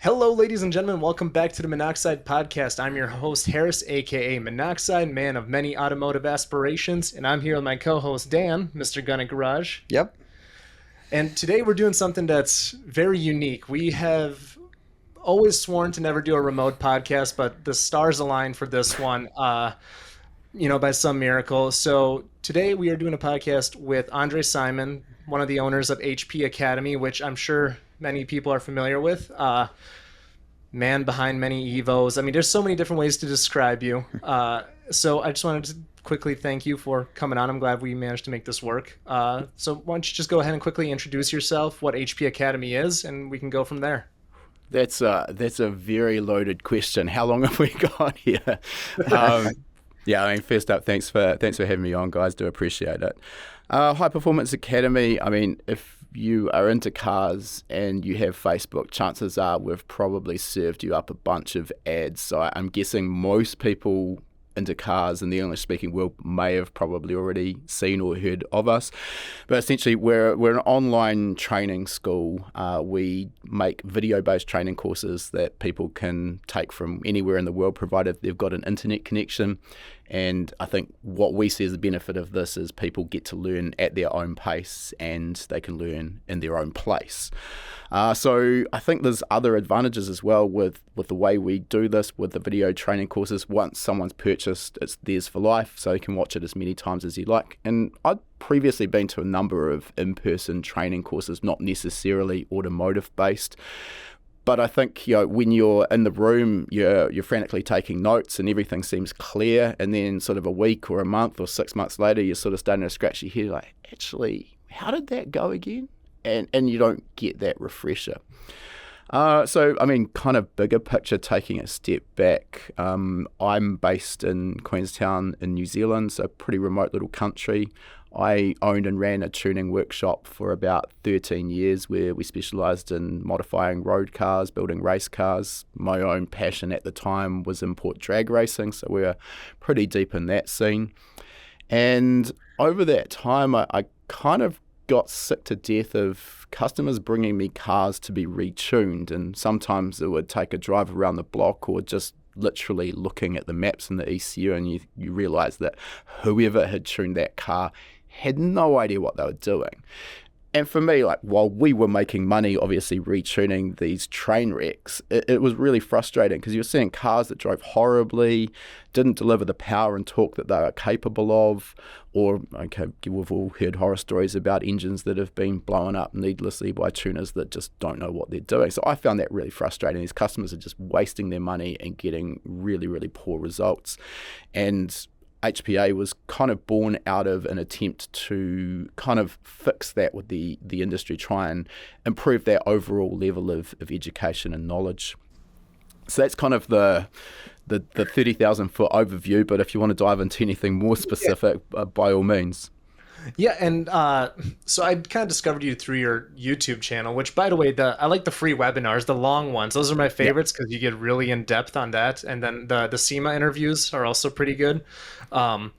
Hello, ladies and gentlemen. Welcome back to the Monoxide Podcast. I'm your host, Harris, aka Monoxide, man of many automotive aspirations, and I'm here with my co host, Dan, Mr. Gun and Garage. Yep. And today we're doing something that's very unique. We have always sworn to never do a remote podcast, but the stars aligned for this one, by some miracle. So today we are doing a podcast with Andre Simon, one of the owners of HP Academy, which I'm sure many people are familiar with. Man behind many Evos. I mean, there's so many different ways to describe you. So I just wanted to quickly thank you for coming on. I'm glad we managed to make this work. So why don't you just go ahead and quickly introduce yourself, what HP Academy is, and we can go from there. That's a very loaded question. How long have we got here? Yeah, I mean, first up, thanks for having me on, guys. Do appreciate it. High Performance Academy. I mean, if you are into cars and you have Facebook, chances are we've probably served you up a bunch of ads. So I'm guessing most people into cars in the English-speaking world may have probably already seen or heard of us. But essentially, we're an online training school. We make video-based training courses that people can take from anywhere in the world, provided they've got an internet connection. And I think what we see as the benefit of this is people get to learn at their own pace and they can learn in their own place. So I think there's other advantages as well with the way we do this with the video training courses. Once someone's purchased, it's theirs for life, so you can watch it as many times as you like. And I'd previously been to a number of in-person training courses, not necessarily automotive-based. But I think, when you're in the room, you're frantically taking notes and everything seems clear. And then sort of a week or a month or 6 months later, you're sort of starting to scratch your head like, actually, how did that go again? And you don't get that refresher. So, I mean, kind of bigger picture, taking a step back, I'm based in Queenstown in New Zealand, so a pretty remote little country. I owned and ran a tuning workshop for about 13 years where we specialised in modifying road cars, building race cars. My own passion at the time was import drag racing, so we were pretty deep in that scene. And over that time, I kind of got sick to death of customers bringing me cars to be retuned, and sometimes it would take a drive around the block or just literally looking at the maps in the ECU, and you realise that whoever had tuned that car had no idea what they were doing. And for me, like, while we were making money, obviously retuning these train wrecks, it was really frustrating because you're seeing cars that drove horribly, didn't deliver the power and torque that they were capable of, or, okay, we've all heard horror stories about engines that have been blown up needlessly by tuners that just don't know what they're doing. So I found that really frustrating. These customers are just wasting their money and getting really, really poor results. And HPA was kind of born out of an attempt to kind of fix that with the industry, try and improve that overall level of education and knowledge. So that's kind of the 30,000 foot overview, but if you want to dive into anything more specific, by all means. Yeah, and so I kind of discovered you through your YouTube channel, which, by the way, I like the free webinars, the long ones. Those are my favorites because you get really in depth on that, and then the SEMA interviews are also pretty good. The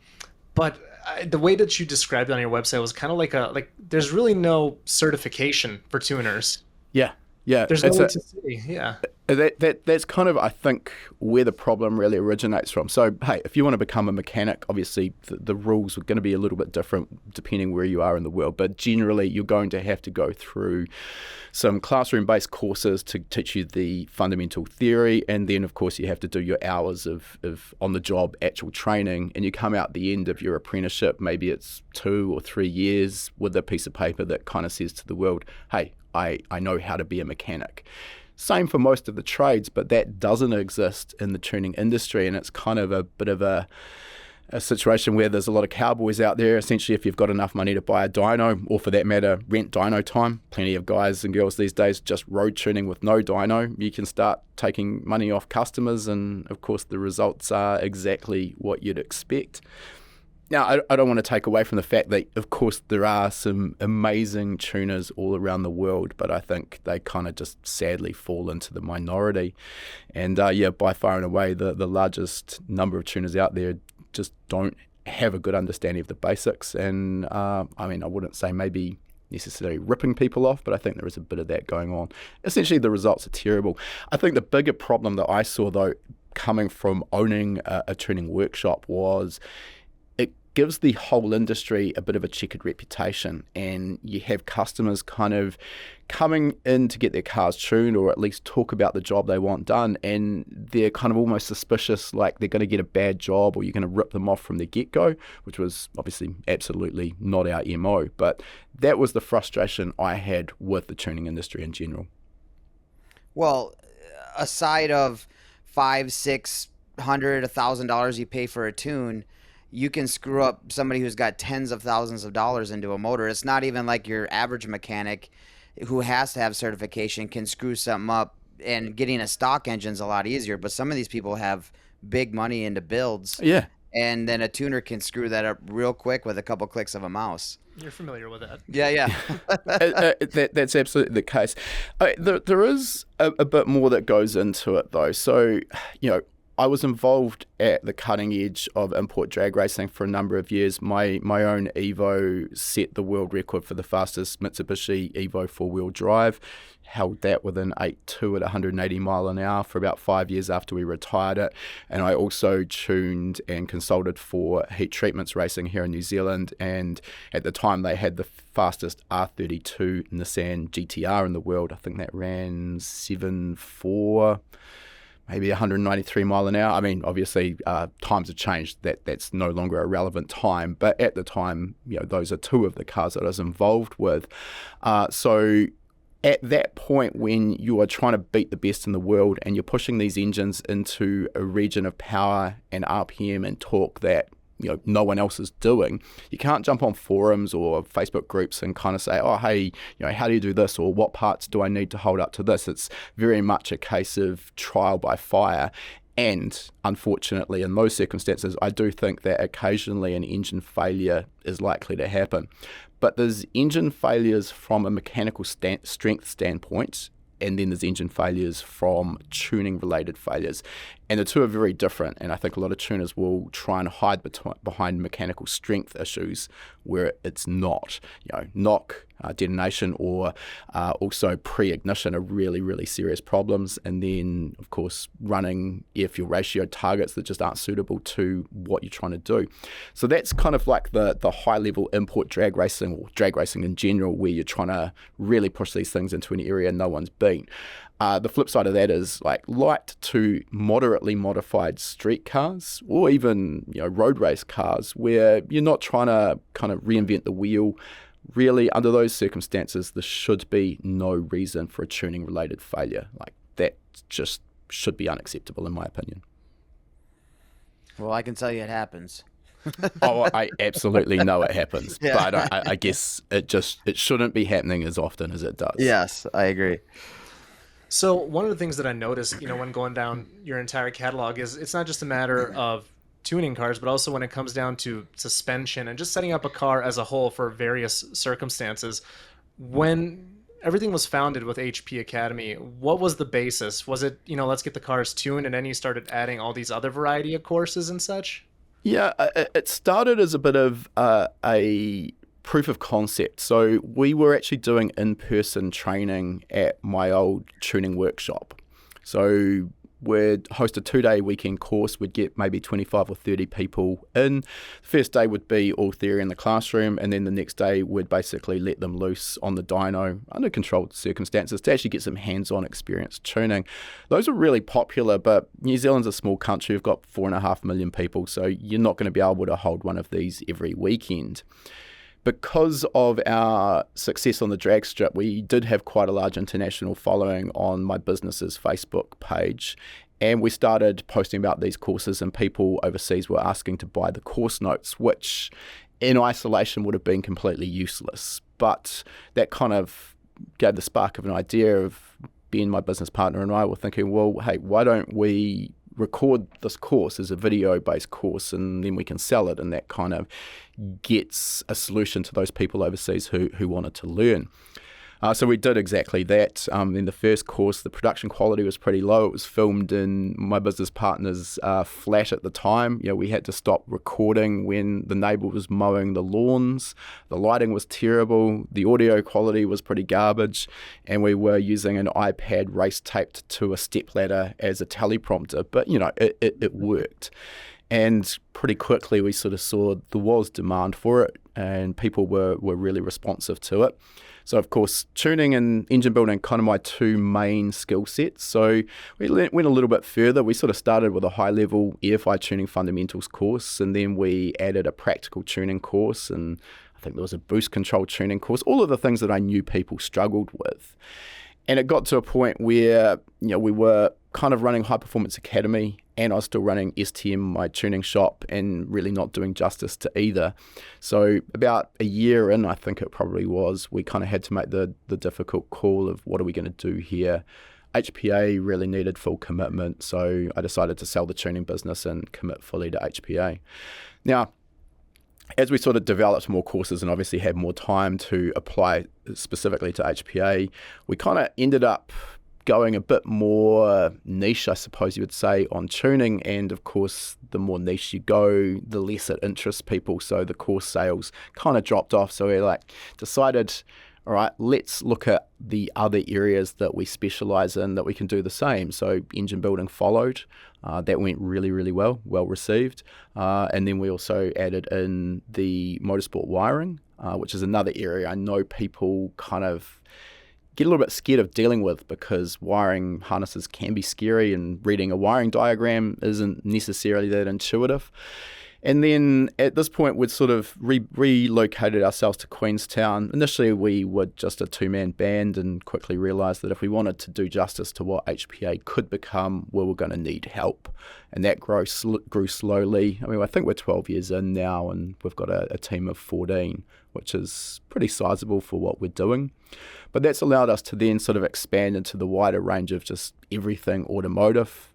way that you described it on your website was kind of like there's really no certification for tuners. Yeah, yeah. There's no way to see. Yeah. That's kind of, I think, where the problem really originates from. So, hey, if you want to become a mechanic, obviously the rules are going to be a little bit different depending where you are in the world. But generally, you're going to have to go through some classroom-based courses to teach you the fundamental theory. And then, of course, you have to do your hours of on-the-job actual training. And you come out the end of your apprenticeship, maybe it's 2 or 3 years, with a piece of paper that kind of says to the world, hey, I know how to be a mechanic. Same for most of the trades, but that doesn't exist in the tuning industry, and it's kind of a bit of a situation where there's a lot of cowboys out there. Essentially, if you've got enough money to buy a dyno, or for that matter, rent dyno time, plenty of guys and girls these days just road tuning with no dyno, you can start taking money off customers, and of course the results are exactly what you'd expect. Now, I don't want to take away from the fact that, of course, there are some amazing tuners all around the world, but I think they kind of just sadly fall into the minority. And by far and away, the largest number of tuners out there just don't have a good understanding of the basics. And I wouldn't say maybe necessarily ripping people off, but I think there is a bit of that going on. Essentially, the results are terrible. I think the bigger problem that I saw, though, coming from owning a tuning workshop was it gives the whole industry a bit of a checkered reputation, and you have customers kind of coming in to get their cars tuned or at least talk about the job they want done, and they're kind of almost suspicious like they're going to get a bad job or you're going to rip them off from the get-go, which was obviously absolutely not our MO. But that was the frustration I had with the tuning industry in general. Well, aside of $500-$600-$1,000 you pay for a tune, you can screw up somebody who's got tens of thousands of dollars into a motor. It's not even like your average mechanic who has to have certification can screw something up, and getting a stock engine's a lot easier. But some of these people have big money into builds. Yeah. And then a tuner can screw that up real quick with a couple clicks of a mouse. You're familiar with that. Yeah. That's absolutely the case. There is a bit more that goes into it, though. So, I was involved at the cutting edge of import drag racing for a number of years. My own Evo set the world record for the fastest Mitsubishi Evo four-wheel drive, held that within 8.2 at 180 mile an hour for about 5 years after we retired it. And I also tuned and consulted for Heat Treatments Racing here in New Zealand. And at the time, they had the fastest R32 Nissan GTR in the world. I think that ran 7.4. Maybe 193 mile an hour. I mean, obviously, times have changed. That's no longer a relevant time. But at the time, those are two of the cars that I was involved with. So at that point, when you are trying to beat the best in the world and you're pushing these engines into a region of power and RPM and torque that no one else is doing, you can't jump on forums or Facebook groups and kind of say, oh, hey, how do you do this, or what parts do I need to hold up to this? It's very much a case of trial by fire. And unfortunately, in those circumstances, I do think that occasionally an engine failure is likely to happen. But there's engine failures from a mechanical strength standpoint, and then there's engine failures from tuning-related failures. And the two are very different, and I think a lot of tuners will try and hide behind mechanical strength issues where it's not. Knock, detonation, or also pre-ignition are really, really serious problems. And then, of course, running air-fuel ratio targets that just aren't suitable to what you're trying to do. So that's kind of like the high-level import drag racing, or drag racing in general, where you're trying to really push these things into an area no one's been. The flip side of that is like light to moderately modified street cars, or even road race cars, where you're not trying to kind of reinvent the wheel. Really, under those circumstances, there should be no reason for a tuning related failure. Like that just should be unacceptable in my opinion. Well, I can tell you it happens. Oh, I absolutely know it happens, but I guess it shouldn't be happening as often as it does. Yes, I agree. So one of the things that I noticed, when going down your entire catalog, is it's not just a matter of tuning cars, but also when it comes down to suspension and just setting up a car as a whole for various circumstances. When everything was founded with HP Academy, what was the basis? Was it, let's get the cars tuned, and then you started adding all these other variety of courses and such? Yeah, it started as a bit of a proof of concept. So we were actually doing in-person training at my old tuning workshop. So we'd host a 2-day weekend course. We'd get maybe 25 or 30 people in. The first day would be all theory in the classroom, and then the next day we'd basically let them loose on the dyno under controlled circumstances to actually get some hands-on experience tuning. Those were really popular, but New Zealand's a small country. We've got 4.5 million people, so you're not going to be able to hold one of these every weekend. Because of our success on the drag strip, we did have quite a large international following on my business's Facebook page. And we started posting about these courses, and people overseas were asking to buy the course notes, which in isolation would have been completely useless. But that kind of gave the spark of an idea of Ben, my business partner, and I were thinking, well, hey, why don't we record this course as a video-based course, and then we can sell it, and that kind of gets a solution to those people overseas who wanted to learn. So we did exactly that. In the first course, the production quality was pretty low. It was filmed in my business partner's flat at the time. We had to stop recording when the neighbour was mowing the lawns. The lighting was terrible. The audio quality was pretty garbage. And we were using an iPad race taped to a stepladder as a teleprompter. But, it worked. And pretty quickly we sort of saw there was demand for it and people were really responsive to it. So, of course, tuning and engine building are kind of my two main skill sets. So we went a little bit further. We sort of started with a high-level EFI tuning fundamentals course, and then we added a practical tuning course, and I think there was a boost control tuning course, all of the things that I knew people struggled with. And it got to a point where, we were kind of running High Performance Academy and I was still running STM, my tuning shop, and really not doing justice to either. So about a year in, I think it probably was, we kind of had to make the difficult call of what are we going to do here. HPA really needed full commitment, so I decided to sell the tuning business and commit fully to HPA. Now, as we sort of developed more courses and obviously had more time to apply specifically to HPA, we kind of ended up going a bit more niche, I suppose you would say, on tuning. And of course, the more niche you go, the less it interests people. So the course sales kind of dropped off. So we decided, all right, let's look at the other areas that we specialize in that we can do the same. So engine building followed. That went really, really well received. And then we also added in the motorsport wiring, which is another area I know people kind of get a little bit scared of dealing with because wiring harnesses can be scary and reading a wiring diagram isn't necessarily that intuitive. And then at this point, we'd sort of relocated ourselves to Queenstown. Initially, we were just a two-man band and quickly realised that if we wanted to do justice to what HPA could become, we were going to need help. And that grew slowly. I mean, I think we're 12 years in now and we've got a team of 14, which is pretty sizable for what we're doing. But that's allowed us to then sort of expand into the wider range of just everything automotive.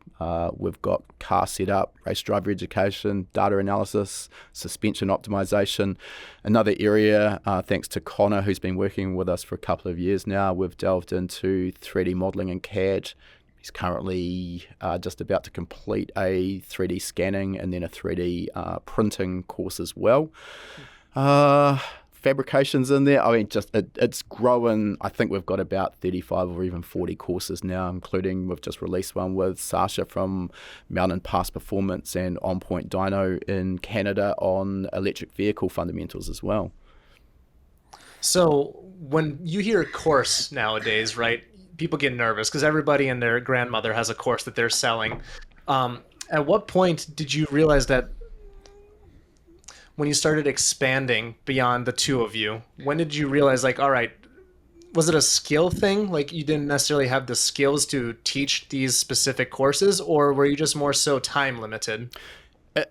We've got car setup, race driver education, data analysis, suspension optimization. Another area, thanks to Connor, who's been working with us for a couple of years now, we've delved into 3D modeling and CAD. He's currently just about to complete a 3D scanning and then a 3D printing course as well. Fabrications in there. I mean, it's growing. I think we've got about 35 or even 40 courses now, including we've just released one with Sasha from Mountain Pass Performance and On Point Dyno in Canada on electric vehicle fundamentals as well. So when you hear course nowadays, right, people get nervous because everybody and their grandmother has a course that they're selling. At what point did you realize that when you started expanding beyond the two of you, when did you realize, like, all right, was it a skill thing? Like you didn't necessarily have the skills to teach these specific courses, or were you just more so time limited?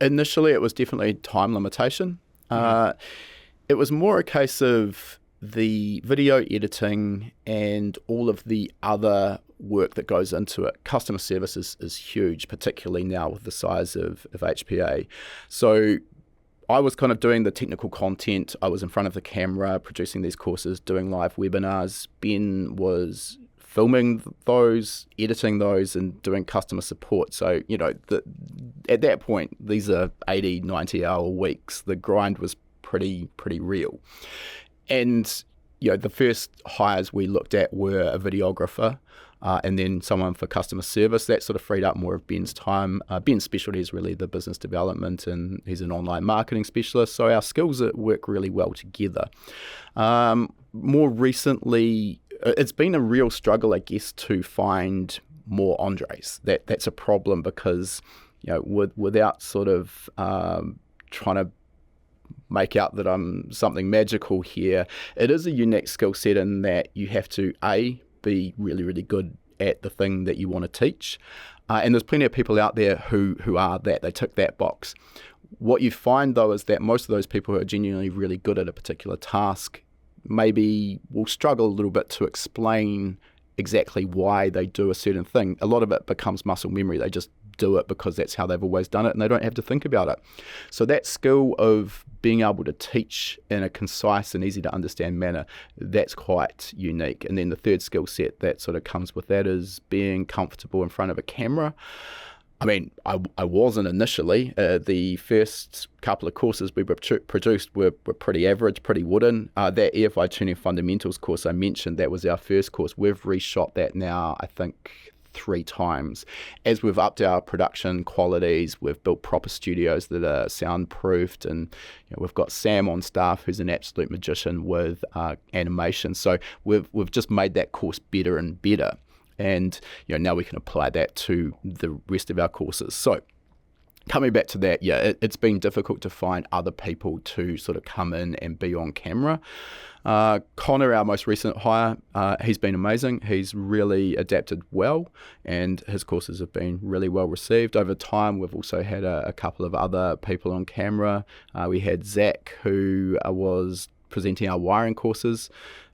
Initially, it was definitely time limitation. It was more a case of the video editing and all of the other work that goes into it. Customer service is huge, particularly now with the size of HPA. So I was kind of doing the technical content. I was in front of the camera, producing these courses, doing live webinars. Ben was filming those, editing those, and doing customer support. So, at that point, these are 80, 90-hour weeks. The grind was pretty real. And, the first hires we looked at were a videographer, and then someone for customer service. That sort of freed up more of Ben's time. Ben's specialty is really the business development, and he's an online marketing specialist. So our skills work really well together. More recently, it's been a real struggle, I guess, to find more Andres. That's a problem because, without sort of trying to make out that I'm something magical here, it is a unique skill set in that you have to, be really, really good at the thing that you want to teach. And there's plenty of people out there who are that. They tick that box. What you find, though, is that most of those people who are genuinely really good at a particular task maybe will struggle a little bit to explain exactly why they do a certain thing. A lot of it becomes muscle memory. They just do it because that's how they've always done it and they don't have to think about it. So that skill of being able to teach in a concise and easy to understand manner, that's quite unique. And then the third skill set that sort of comes with that is being comfortable in front of a camera. I mean, I wasn't initially. The first couple of courses we produced were pretty average, pretty wooden. That EFI Tuning Fundamentals course I mentioned, that was our first course. We've reshot that now, I think, 3 times. As we've upped our production qualities, we've built proper studios that are soundproofed, and we've got Sam on staff who's an absolute magician with animation. So we've just made that course better and better. And now we can apply that to the rest of our courses. So coming back to that, it's been difficult to find other people to sort of come in and be on camera. Connor, our most recent hire, he's been amazing. He's really adapted well, and his courses have been really well received. Over time, we've also had a couple of other people on camera. We had Zach, who was presenting our wiring courses.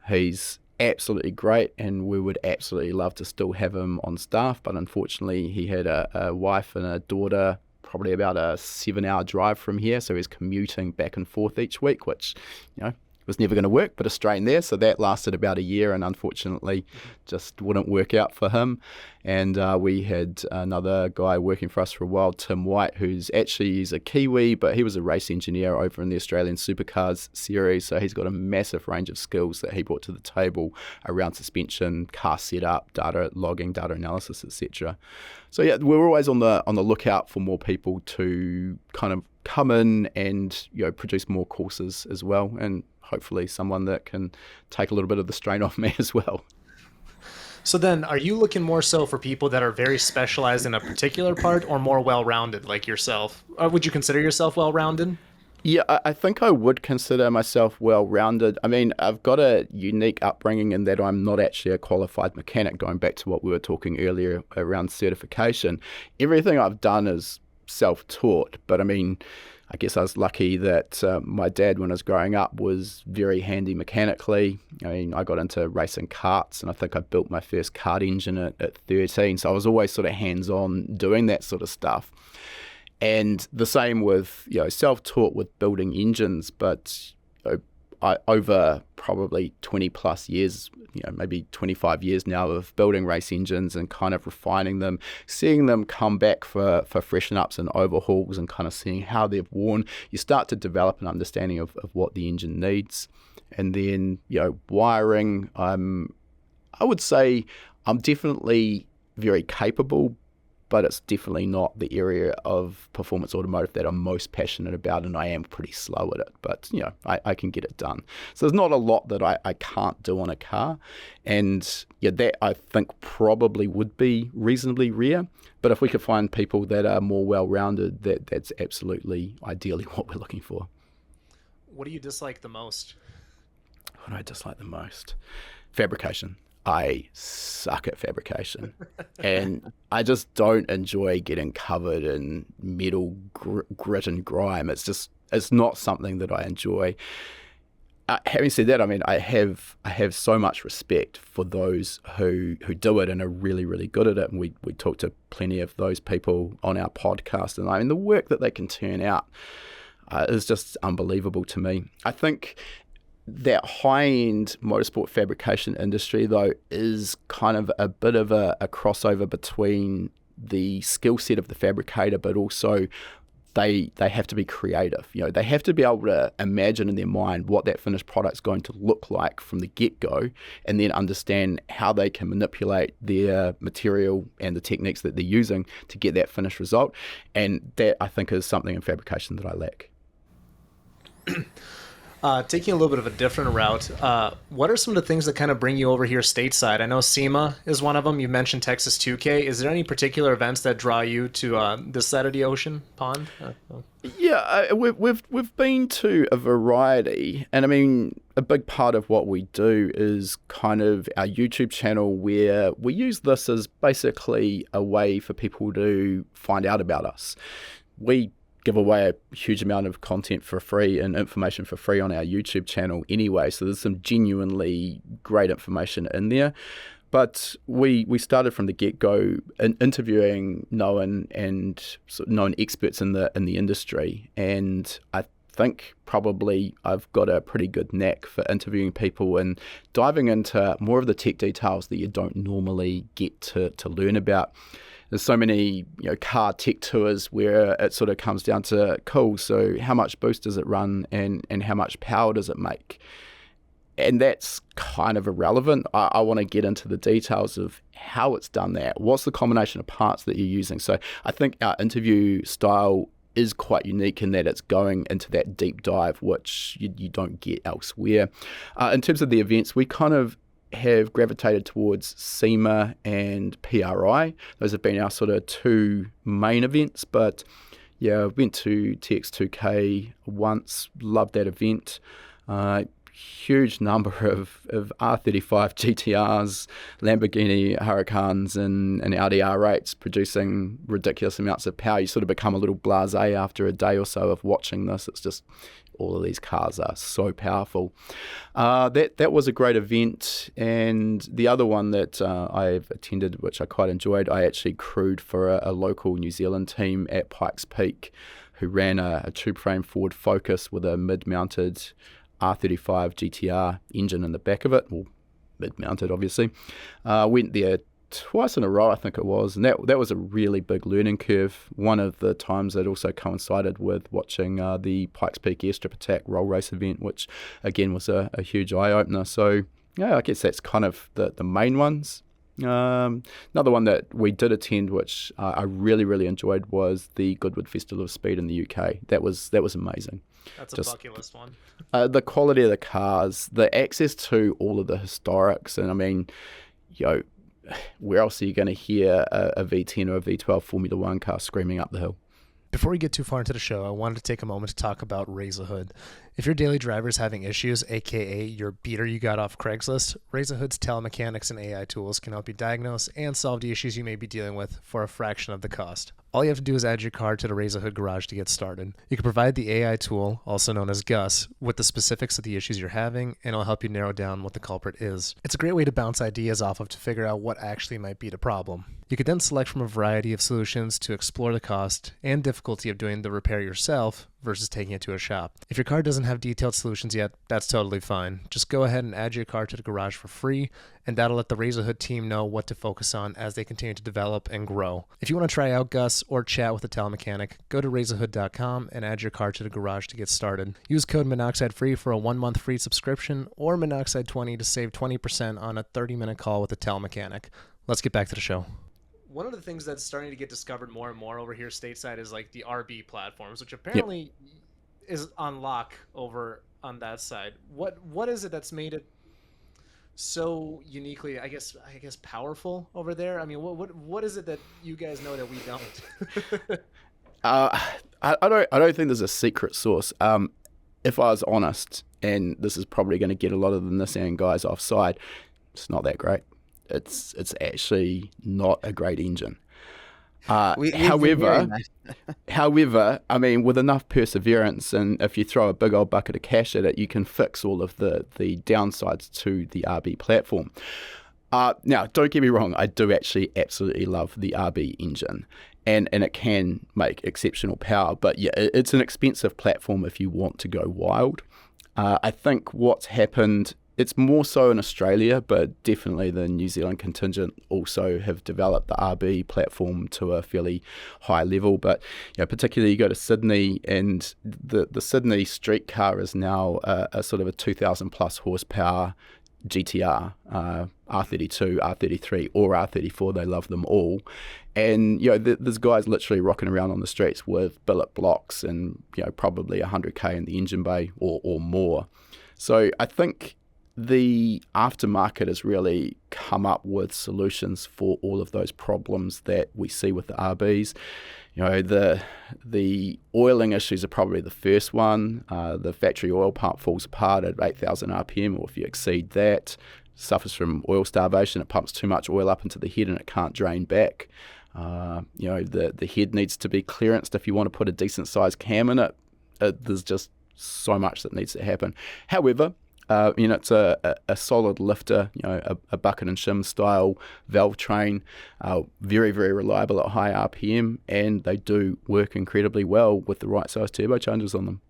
He's absolutely great, and we would absolutely love to still have him on staff, but unfortunately he had a wife and a daughter probably about a 7-hour drive from here, so he's commuting back and forth each week, which was never going to work, but a strain there. So that lasted about a year and unfortunately just wouldn't work out for him. And we had another guy working for us for a while, Tim White, he's a Kiwi, but he was a race engineer over in the Australian Supercars series. So he's got a massive range of skills that he brought to the table around suspension, car setup, data logging, data analysis, etc. So we're always on the lookout for more people to kind of come in and produce more courses as well, and hopefully someone that can take a little bit of the strain off me as well. So then, are you looking more so for people that are very specialized in a particular part, or more well-rounded like yourself? Or would you consider yourself well-rounded? Yeah, I think I would consider myself well-rounded. I mean, I've got a unique upbringing in that I'm not actually a qualified mechanic, going back to what we were talking earlier around certification. Everything I've done is self-taught, but I mean, I guess I was lucky that my dad, when I was growing up, was very handy mechanically. I mean, I got into racing karts, and I think I built my first kart engine at 13, so I was always sort of hands-on doing that sort of stuff. And the same with, self-taught with building engines, but over probably 20 plus years, maybe 25 years now of building race engines and kind of refining them, seeing them come back for freshen ups and overhauls and kind of seeing how they've worn, you start to develop an understanding of what the engine needs. And then, wiring, I would say I'm definitely very capable, but it's definitely not the area of performance automotive that I'm most passionate about, and I am pretty slow at it. But, I can get it done. So there's not a lot that I can't do on a car. And, that I think probably would be reasonably rare. But if we could find people that are more well-rounded, that's absolutely ideally what we're looking for. What do you dislike the most? What do I dislike the most? Fabrication. I suck at fabrication, and I just don't enjoy getting covered in metal grit and grime. It's not something that I enjoy. Having said that, I mean, I have so much respect for those who do it and are really, really good at it. And we talk to plenty of those people on our podcast, and I mean, the work that they can turn out is just unbelievable to me. I think that high-end motorsport fabrication industry, though, is kind of a bit of a crossover between the skill set of the fabricator, but also they have to be creative. They have to be able to imagine in their mind what that finished product's going to look like from the get-go, and then understand how they can manipulate their material and the techniques that they're using to get that finished result. And that, I think, is something in fabrication that I lack. Taking a little bit of a different route, what are some of the things that kind of bring you over here stateside? I know SEMA is one of them. You mentioned Texas 2K. Is there any particular events that draw you to this side of the ocean pond? Yeah, we've been to a variety, and I mean, a big part of what we do is kind of our YouTube channel, where we use this as basically a way for people to find out about us. We give away a huge amount of content for free and information for free on our YouTube channel anyway, so there's some genuinely great information in there. But we started from the get-go interviewing known experts in the industry, and I think probably I've got a pretty good knack for interviewing people and diving into more of the tech details that you don't normally get to learn about. There's so many car tech tours where it sort of comes down to, cool, so how much boost does it run and how much power does it make? And that's kind of irrelevant. I want to get into the details of how it's done that. What's the combination of parts that you're using? So I think our interview style is quite unique in that it's going into that deep dive, which you don't get elsewhere. In terms of the events, we kind of have gravitated towards SEMA and PRI. Those have been our sort of two main events, but yeah, I went to TX2K once, loved that event. Huge number of R35 GTRs, Lamborghini Huracans and Audi R8s producing ridiculous amounts of power. You sort of become a little blasé after a day or so of watching this. It's just all of these cars are so powerful. That was a great event. And the other one that I've attended, which I quite enjoyed, I actually crewed for a local New Zealand team at Pikes Peak who ran a tube-frame Ford Focus with a mid-mounted R35 GTR engine in the back of it, well, mid-mounted obviously. Went there twice in a row, I think it was, and that was a really big learning curve. One of the times it also coincided with watching the Pikes Peak Airstrip Attack roll race event, which again was a huge eye-opener. So yeah, I guess that's kind of the main ones. Another one that we did attend, which I really enjoyed, was the Goodwood Festival of Speed in the UK. That was amazing. That's a bucket list one. The quality of the cars, the access to all of the historics, and I mean, where else are you going to hear a V10 or a V12 Formula One car screaming up the hill? Before we get too far into the show, I wanted to take a moment to talk about Raise a Hood. If your daily driver is having issues, aka your beater you got off Craigslist, Raise a Hood's telemechanics and AI tools can help you diagnose and solve the issues you may be dealing with for a fraction of the cost. All you have to do is add your car to the Raise a Hood garage to get started. You can provide the AI tool, also known as Gus, with the specifics of the issues you're having, and it'll help you narrow down what the culprit is. It's a great way to bounce ideas off of to figure out what actually might be the problem. You could then select from a variety of solutions to explore the cost and difficulty of doing the repair yourself versus taking it to a shop. If your car doesn't have detailed solutions yet, that's totally fine. Just go ahead and add your car to the garage for free, and that'll let the Raise a Hood team know what to focus on as they continue to develop and grow. If you want to try out Gus or chat with a telemechanic, go to raiseahood.com and add your car to the garage to get started. Use code MONOXIDE-FREE for a 1-month free subscription, or Monoxide20 to save 20% on a 30-minute call with a telemechanic. Let's get back to the show. One of the things that's starting to get discovered more and more over here stateside is like the RB platforms, which apparently is on lock over on that side. What is it that's made it so uniquely, I guess powerful over there? I mean, what is it that you guys know that we don't? I don't think there's a secret sauce. If I was honest, and this is probably going to get a lot of the Nissan guys offside, it's not that great. It's actually not a great engine. However, I mean, with enough perseverance, and if you throw a big old bucket of cash at it, you can fix all of the downsides to the RB platform. Now, don't get me wrong, I do actually absolutely love the RB engine, and it can make exceptional power, but yeah, it's an expensive platform if you want to go wild. I think what's happened, it's more so in Australia, but definitely the New Zealand contingent also have developed the RB platform to a fairly high level. But particularly you go to Sydney, and the Sydney street car is now a sort of a 2,000 plus horsepower GTR, R32, R33, or R34. They love them all. And there's guys literally rocking around on the streets with billet blocks and probably 100k in the engine bay or more. So I think the aftermarket has really come up with solutions for all of those problems that we see with the RBs. The oiling issues are probably the first one. The factory oil pump falls apart at 8,000 RPM, or if you exceed that, suffers from oil starvation. It pumps too much oil up into the head and it can't drain back. The head needs to be clearanced if you want to put a decent sized cam in it. There's just so much that needs to happen. However, It's a solid lifter, a bucket and shim style valve train, very, very reliable at high RPM, and they do work incredibly well with the right size turbochargers on them.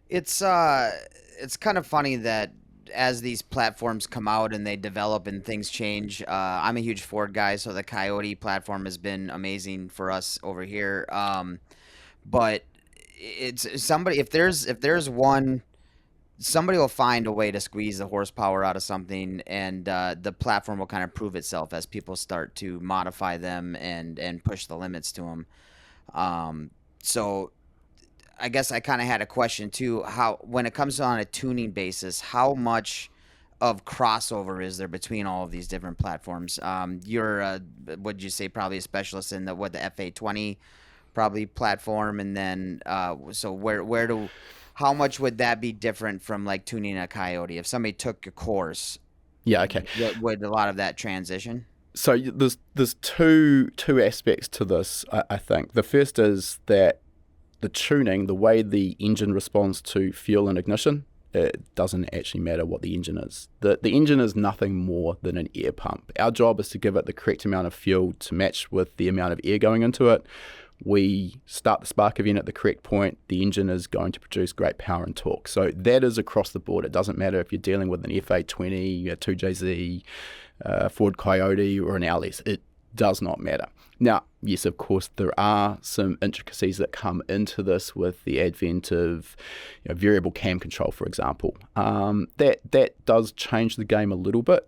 It's kind of funny that as these platforms come out and they develop and things change. I'm a huge Ford guy, so the Coyote platform has been amazing for us over here. But it's somebody if there's one somebody will find a way to squeeze the horsepower out of something, and the platform will kind of prove itself as people start to modify them and push the limits to them. So I guess I kind of had a question too. How, when it comes on a tuning basis, how much of crossover is there between all of these different platforms? You're, would you say, probably a specialist in the FA20 probably platform, and then so how much would that be different from like tuning a Coyote? If somebody took a course, Yeah, okay. would a lot of that transition? So there's two aspects to this, I think. The first is that the tuning, the way the engine responds to fuel and ignition, it doesn't actually matter what the engine is. The engine is nothing more than an air pump. Our job is to give it the correct amount of fuel to match with the amount of air going into it. We start the spark event at the correct point, the engine is going to produce great power and torque. So that is across the board. It doesn't matter if you're dealing with an FA20, a 2JZ, Ford Coyote, or an LS. It does not matter. Now, yes, of course, there are some intricacies that come into this with the advent of variable cam control, for example. That does change the game a little bit.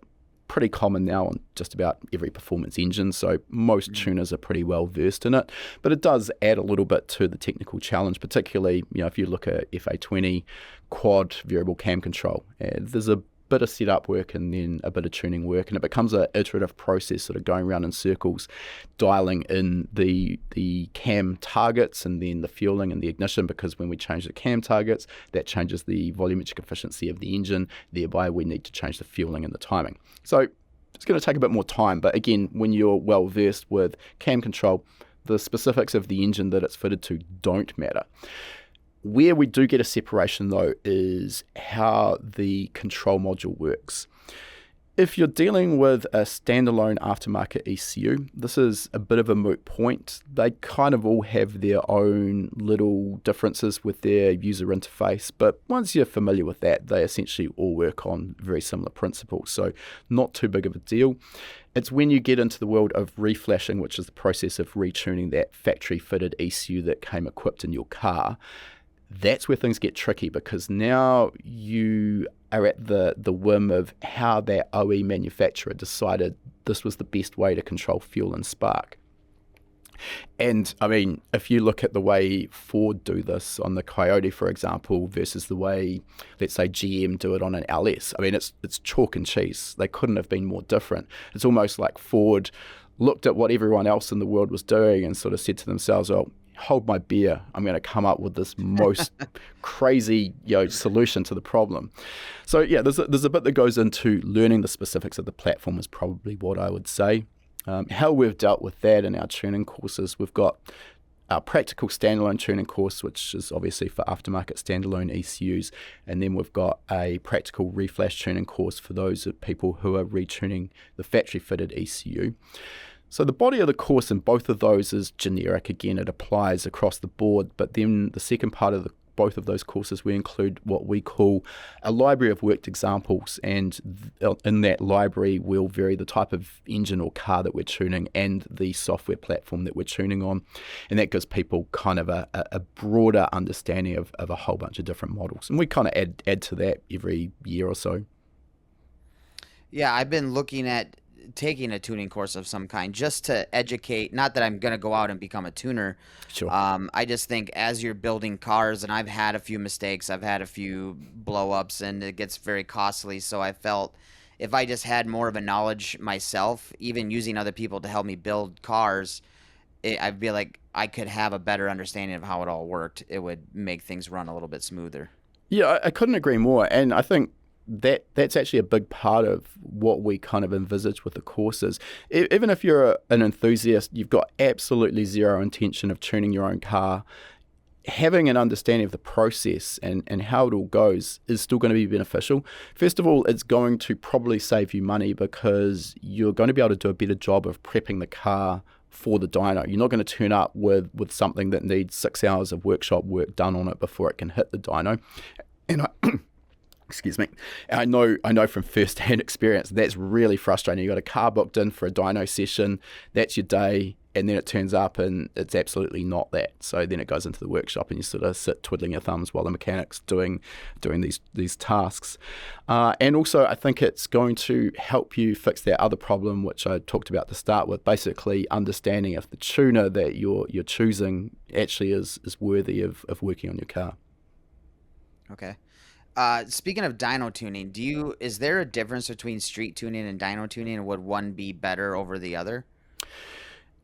Pretty common now on just about every performance engine, so most tuners are pretty well versed in it. But it does add a little bit to the technical challenge, particularly if you look at FA20 quad variable cam control. There's a bit of setup work and then a bit of tuning work, and it becomes an iterative process, sort of going around in circles, dialing in the cam targets and then the fueling and the ignition, because when we change the cam targets, that changes the volumetric efficiency of the engine, thereby we need to change the fueling and the timing. So it's going to take a bit more time, but again, when you're well versed with cam control, the specifics of the engine that it's fitted to don't matter. Where we do get a separation, though, is how the control module works. If you're dealing with a standalone aftermarket ECU, this is a bit of a moot point. They kind of all have their own little differences with their user interface, but once you're familiar with that, they essentially all work on very similar principles, so not too big of a deal. It's when you get into the world of reflashing, which is the process of retuning that factory-fitted ECU that came equipped in your car. That's where things get tricky, because now you are at the whim of how that OE manufacturer decided this was the best way to control fuel and spark. And I mean, if you look at the way Ford do this on the Coyote, for example, versus the way, let's say, GM do it on an LS, I mean, it's chalk and cheese. They couldn't have been more different. It's almost like Ford looked at what everyone else in the world was doing and sort of said to themselves, well, hold my beer, I'm going to come up with this most crazy solution to the problem. So yeah, there's a bit that goes into learning the specifics of the platform is probably what I would say. How we've dealt with that in our tuning courses, we've got our practical standalone tuning course, which is obviously for aftermarket standalone ECUs, and then we've got a practical reflash tuning course for those people who are retuning the factory fitted ECU. So the body of the course in both of those is generic. Again, it applies across the board, but then the second part of both of those courses, we include what we call a library of worked examples, and in that library we'll vary the type of engine or car that we're tuning and the software platform that we're tuning on, and that gives people kind of a broader understanding of a whole bunch of different models, and we kind of add to that every year or so. Yeah, I've been looking at taking a tuning course of some kind just to educate. Not that I'm going to go out and become a tuner. Sure. I just think as you're building cars, and I've had a few mistakes, I've had a few blow ups, and it gets very costly. So I felt if I just had more of a knowledge myself, even using other people to help me build cars, I feel like I could have a better understanding of how it all worked. It would make things run a little bit smoother. Yeah, I couldn't agree more. And I think that's actually a big part of what we kind of envisage with the courses. Even if you're an enthusiast, you've got absolutely zero intention of tuning your own car, having an understanding of the process and how it all goes is still going to be beneficial. First of all, it's going to probably save you money because you're going to be able to do a better job of prepping the car for the dyno. You're not going to turn up with something that needs 6 hours of workshop work done on it before it can hit the dyno. And excuse me. And I know from first-hand experience that's really frustrating. You got a car booked in for a dyno session, that's your day, and then it turns up and it's absolutely not that. So then it goes into the workshop and you sort of sit twiddling your thumbs while the mechanic's doing these tasks. And also I think it's going to help you fix that other problem which I talked about to start with, basically understanding if the tuner that you're choosing actually is worthy of working on your car. Okay. Speaking of dyno tuning, is there a difference between street tuning and dyno tuning, and would one be better over the other?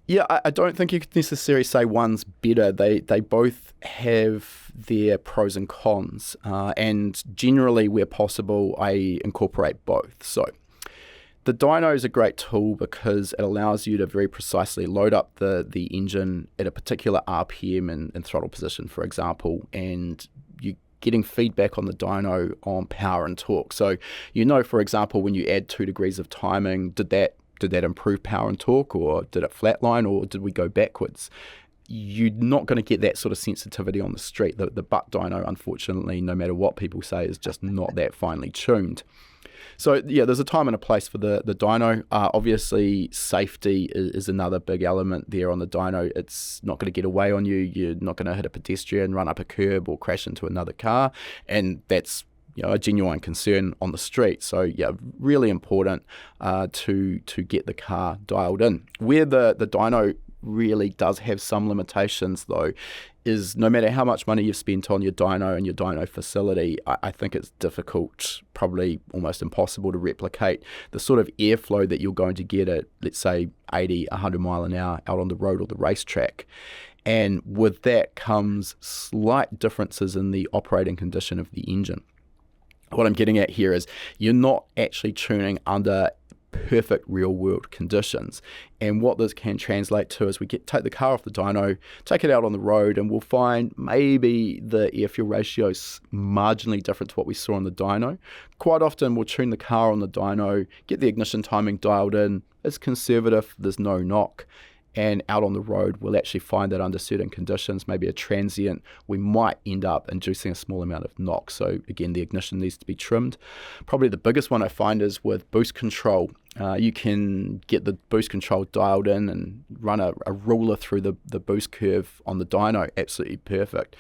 Yeah, I don't think you could necessarily say one's better. They both have their pros and cons, and generally where possible, I incorporate both. So the dyno is a great tool because it allows you to very precisely load up the engine at a particular RPM and throttle position, for example, and you getting feedback on the dyno on power and torque. So for example, when you add 2 degrees of timing, did that improve power and torque, or did it flatline, or did we go backwards? You're not going to get that sort of sensitivity on the street. The butt dyno, unfortunately, no matter what people say, is just not that finely tuned. So yeah, there's a time and a place for the dyno. Obviously, safety is another big element there on the dyno. It's not going to get away on you. You're not going to hit a pedestrian, run up a curb, or crash into another car, and that's a genuine concern on the street. So yeah, really important to get the car dialed in. Where the dyno really does have some limitations though is no matter how much money you've spent on your dyno and your dyno facility, I think it's difficult, probably almost impossible to replicate the sort of airflow that you're going to get at, let's say, 80, 100 mile an hour out on the road or the racetrack. And with that comes slight differences in the operating condition of the engine. What I'm getting at here is you're not actually tuning under perfect real world conditions. And what this can translate to is take the car off the dyno, take it out on the road, and we'll find maybe the air fuel ratio is marginally different to what we saw on the dyno. Quite often we'll tune the car on the dyno, get the ignition timing dialed in, it's conservative, there's no knock. And out on the road, we'll actually find that under certain conditions, maybe a transient, we might end up inducing a small amount of knock. So again, the ignition needs to be trimmed. Probably the biggest one I find is with boost control. You can get the boost control dialed in and run a ruler through the boost curve on the dyno, absolutely perfect.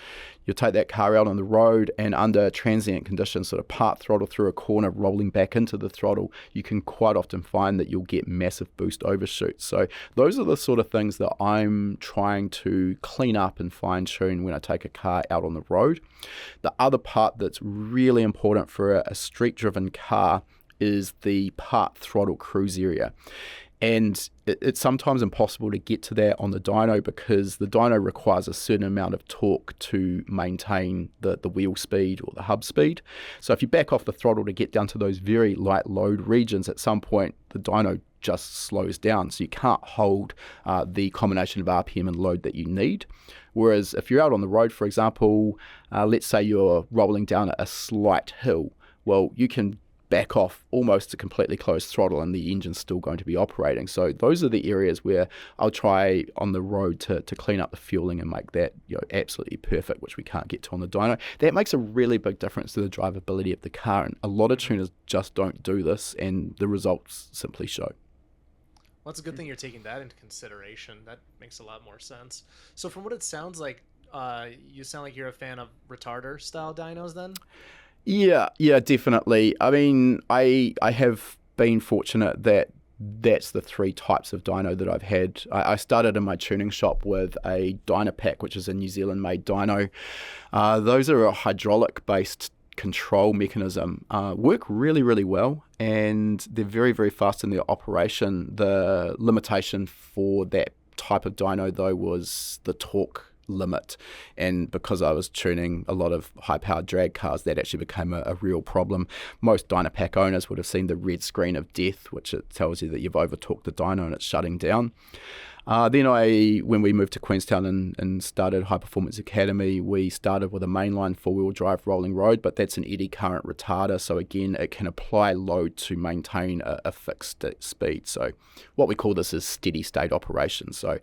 You'll take that car out on the road and under transient conditions, sort of part throttle through a corner, rolling back into the throttle, you can quite often find that you'll get massive boost overshoots. So those are the sort of things that I'm trying to clean up and fine tune when I take a car out on the road. The other part that's really important for a street driven car is the part throttle cruise area. And it's sometimes impossible to get to that on the dyno because the dyno requires a certain amount of torque to maintain the wheel speed or the hub speed. So if you back off the throttle to get down to those very light load regions, at some point the dyno just slows down. So you can't hold the combination of RPM and load that you need. Whereas if you're out on the road, for example, let's say you're rolling down a slight hill, well, you can back off almost to completely closed throttle and the engine's still going to be operating. So those are the areas where I'll try on the road to clean up the fueling and make that absolutely perfect, which we can't get to on the dyno. That makes a really big difference to the drivability of the car, and a lot of tuners just don't do this, and the results simply show. Well, it's a good thing you're taking that into consideration. That makes a lot more sense. So from what it sounds like, you sound like you're a fan of retarder style dynos then? Yeah, definitely. I mean, I have been fortunate that that's the 3 types of dyno that I've had. I started in my tuning shop with a Dynapack, which is a New Zealand-made dyno. Those are a hydraulic-based control mechanism. Work really, really well, and they're very, very fast in their operation. The limitation for that type of dyno, though, was the torque limit, and because I was tuning a lot of high-powered drag cars, that actually became a real problem. Most Dynapack owners would have seen the red screen of death, which it tells you that you've over-torqued the dyno and it's shutting down. When we moved to Queenstown and started High Performance Academy, we started with a mainline four-wheel drive rolling road, but that's an eddy current retarder. So again, it can apply load to maintain a fixed speed. So what we call this is steady state operation. So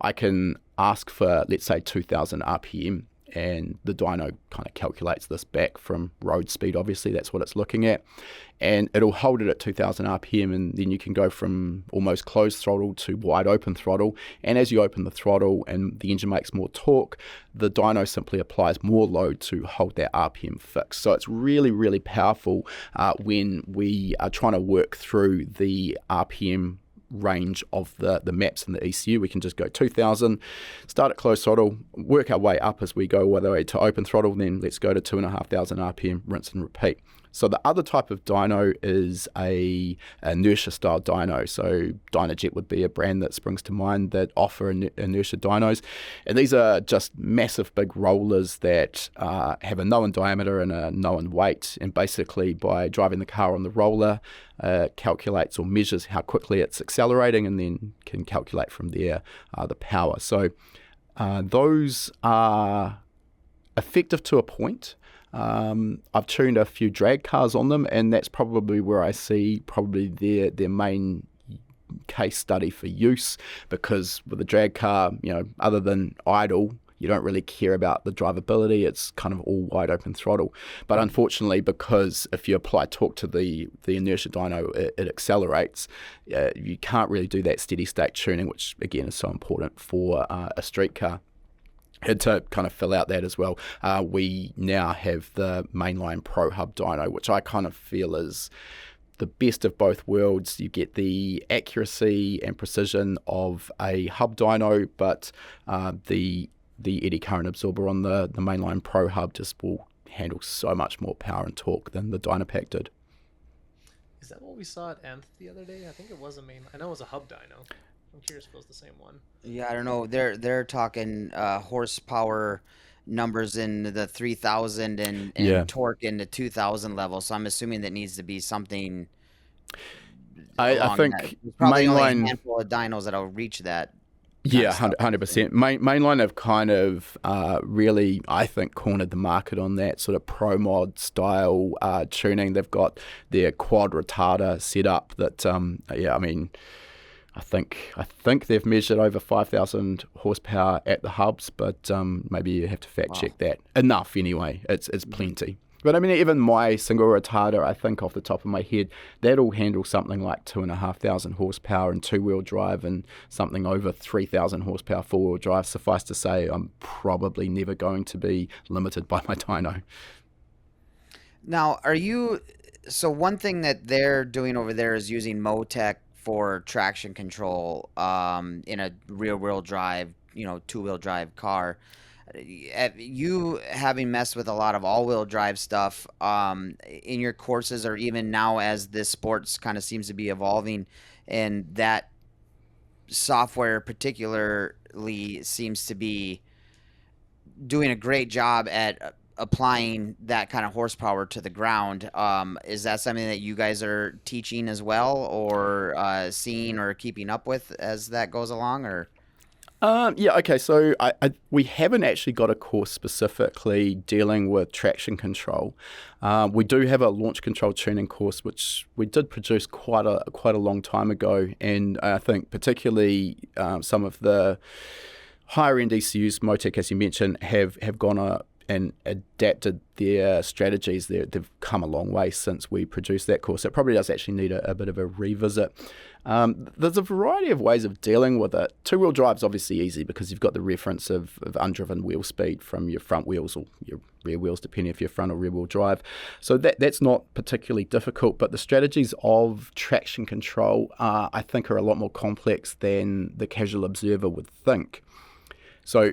I can ask for, let's say, 2,000 RPM, and the dyno kind of calculates this back from road speed. Obviously, that's what it's looking at, and it'll hold it at 2,000 RPM, and then you can go from almost closed throttle to wide open throttle. And as you open the throttle and the engine makes more torque, the dyno simply applies more load to hold that RPM fixed. So it's really, really powerful when we are trying to work through the RPM range of the maps in the ECU. We can just go 2,000, start at closed throttle, work our way up as we go all the way to open throttle, then let's go to 2,500 RPM, rinse and repeat. So the other type of dyno is a inertia style dyno. So Dynojet would be a brand that springs to mind that offer inertia dynos. And these are just massive big rollers that have a known diameter and a known weight. And basically by driving the car on the roller, calculates or measures how quickly it's accelerating and then can calculate from there the power. So those are effective to a point. I've tuned a few drag cars on them, and that's probably where I see probably their main case study for use, because with a drag car, other than idle, you don't really care about the drivability. It's kind of all wide open throttle. But unfortunately, because if you apply torque to the inertia dyno, it accelerates. You can't really do that steady state tuning, which again is so important for a street car. And to kind of fill out that as well, we now have the mainline Pro Hub dyno, which I kind of feel is the best of both worlds. You get the accuracy and precision of a hub dyno, but the eddy current absorber on the mainline Pro Hub just will handle so much more power and torque than the Dynapack did. Is that what we saw at Nth the other day? I think it was I know it was a hub dyno. I'm curious if it was the same one. Yeah, I don't know. They're talking horsepower numbers in the 3,000 and torque in the 2,000 level. So I'm assuming that needs to be something. I think that. There's probably only a mainline handful of dynos that'll reach that. Yeah, 100%. Mainline have kind of really, I think, cornered the market on that sort of pro mod style tuning. They've got their quad retarder set up that, I think they've measured over 5,000 horsepower at the hubs, but maybe you have to fact check that. Enough anyway. It's plenty. But I mean, even my single retarder, I think off the top of my head, that'll handle something like 2,500 horsepower in two-wheel drive and something over 3,000 horsepower four-wheel drive. Suffice to say, I'm probably never going to be limited by my dyno. Now, so one thing that they're doing over there is using Motec for traction control in a rear-wheel drive, two-wheel drive car. You having messed with a lot of all-wheel drive stuff in your courses, or even now as this sports kind of seems to be evolving, and that software particularly seems to be doing a great job at applying that kind of horsepower to the ground. Is that something that you guys are teaching as well, or seeing or keeping up with as that goes along, or? Okay. So we haven't actually got a course specifically dealing with traction control. We do have a launch control tuning course, which we did produce quite a long time ago, and I think particularly some of the higher end ECUs, Motec, as you mentioned, have gone and adapted their strategies. They've come a long way since we produced that course. It probably does actually need a bit of a revisit. There's a variety of ways of dealing with it. Two-wheel drive's obviously easy because you've got the reference of undriven wheel speed from your front wheels or your rear wheels, depending if you're front or rear wheel drive. So that's not particularly difficult, but the strategies of traction control, I think, are a lot more complex than the casual observer would think. So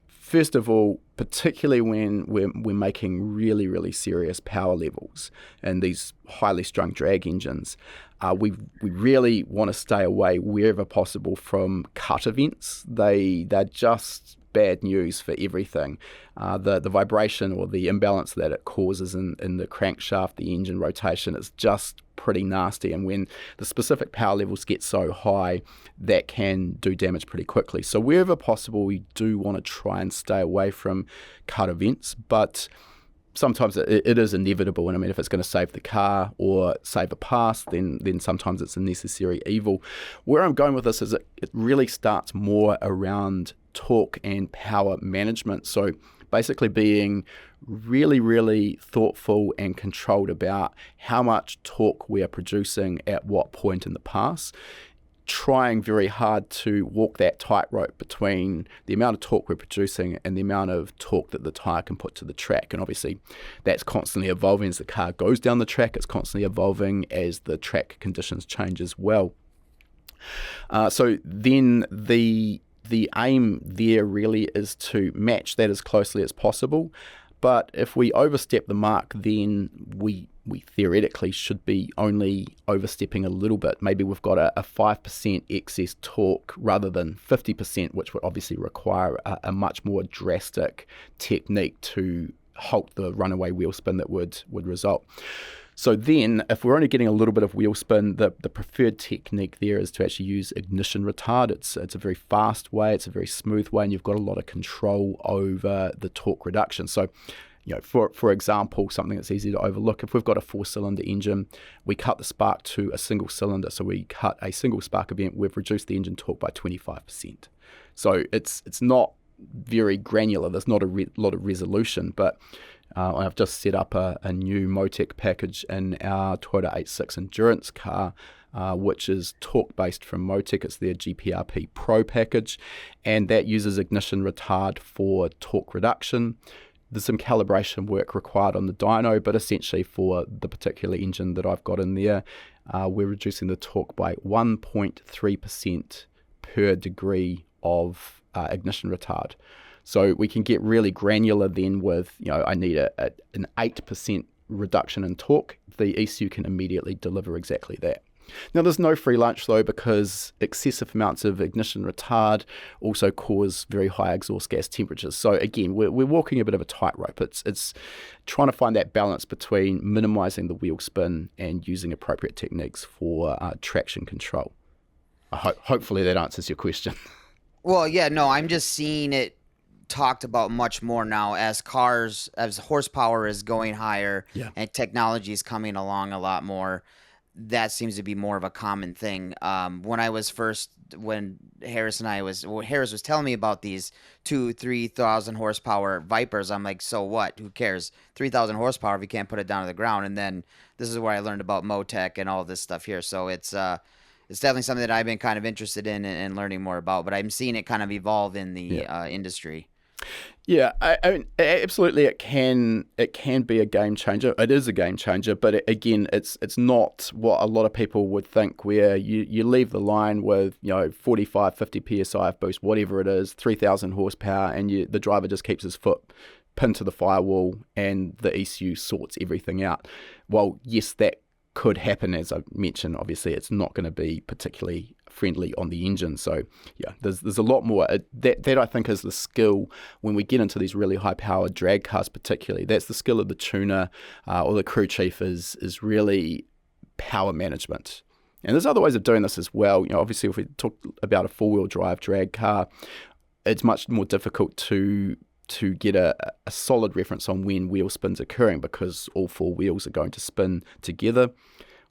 first of all, particularly when we're making really, really serious power levels and these highly strung drag engines, we really want to stay away wherever possible from cut events. They're just bad news for everything. The vibration or the imbalance that it causes in the crankshaft, the engine rotation, is just pretty nasty, and when the specific power levels get so high, that can do damage pretty quickly. So wherever possible, we do want to try and stay away from cut events, but sometimes it is inevitable. And I mean, if it's going to save the car or save a pass, then sometimes it's a necessary evil. Where I'm going with this is it really starts more around torque and power management. So basically being really, really thoughtful and controlled about how much torque we are producing at what point in the pass, trying very hard to walk that tightrope between the amount of torque we're producing and the amount of torque that the tyre can put to the track. And obviously that's constantly evolving as the car goes down the track. It's constantly evolving as the track conditions change as well. So then the aim there really is to match that as closely as possible. But if we overstep the mark, then we theoretically should be only overstepping a little bit. Maybe we've got a 5% excess torque rather than 50%, which would obviously require a much more drastic technique to halt the runaway wheel spin that would result. So then, if we're only getting a little bit of wheel spin, the preferred technique there is to actually use ignition retard. It's a very fast way, it's a very smooth way, and you've got a lot of control over the torque reduction. So, for example, something that's easy to overlook, if we've got a 4-cylinder engine, we cut the spark to a single cylinder. So we cut a single spark event, we've reduced the engine torque by 25%. So it's not very granular, there's not a lot of resolution, but I've just set up a new Motec package in our Toyota 86 Endurance car, which is torque-based from Motec. It's their GPRP Pro package, and that uses ignition retard for torque reduction. There's some calibration work required on the dyno, but essentially for the particular engine that I've got in there, we're reducing the torque by 1.3% per degree of ignition retard. So we can get really granular then with, I need an 8% reduction in torque. The ECU can immediately deliver exactly that. Now, there's no free lunch though, because excessive amounts of ignition retard also cause very high exhaust gas temperatures. So again, we're walking a bit of a tightrope. It's trying to find that balance between minimizing the wheel spin and using appropriate techniques for traction control. Hopefully that answers your question. Well, yeah, no, I'm just seeing it talked about much more now as horsepower is going higher, and technology is coming along a lot more. That seems to be more of a common thing. When Harris was telling me about these 3,000 horsepower Vipers, I'm like, so what? Who cares? 3,000 horsepower if you can't put it down to the ground. And then this is where I learned about Motec and all this stuff here. So it's definitely something that I've been kind of interested in and learning more about. But I'm seeing it kind of evolve in the industry. Yeah, I mean, absolutely, it can be a game changer. It is a game changer, but again, it's not what a lot of people would think, where you leave the line with 45, 50 psi of boost, whatever it is, 3,000 horsepower, and the driver just keeps his foot pinned to the firewall, and the ECU sorts everything out. Well, yes, that could happen. As I mentioned, obviously it's not going to be particularly friendly on the engine. So yeah, there's a lot more. That I think is the skill when we get into these really high powered drag cars particularly. That's the skill of the tuner or the crew chief is really power management. And there's other ways of doing this as well. Obviously if we talk about a 4-wheel drive drag car, it's much more difficult to get a solid reference on when wheel spin's occurring, because all 4 wheels are going to spin together.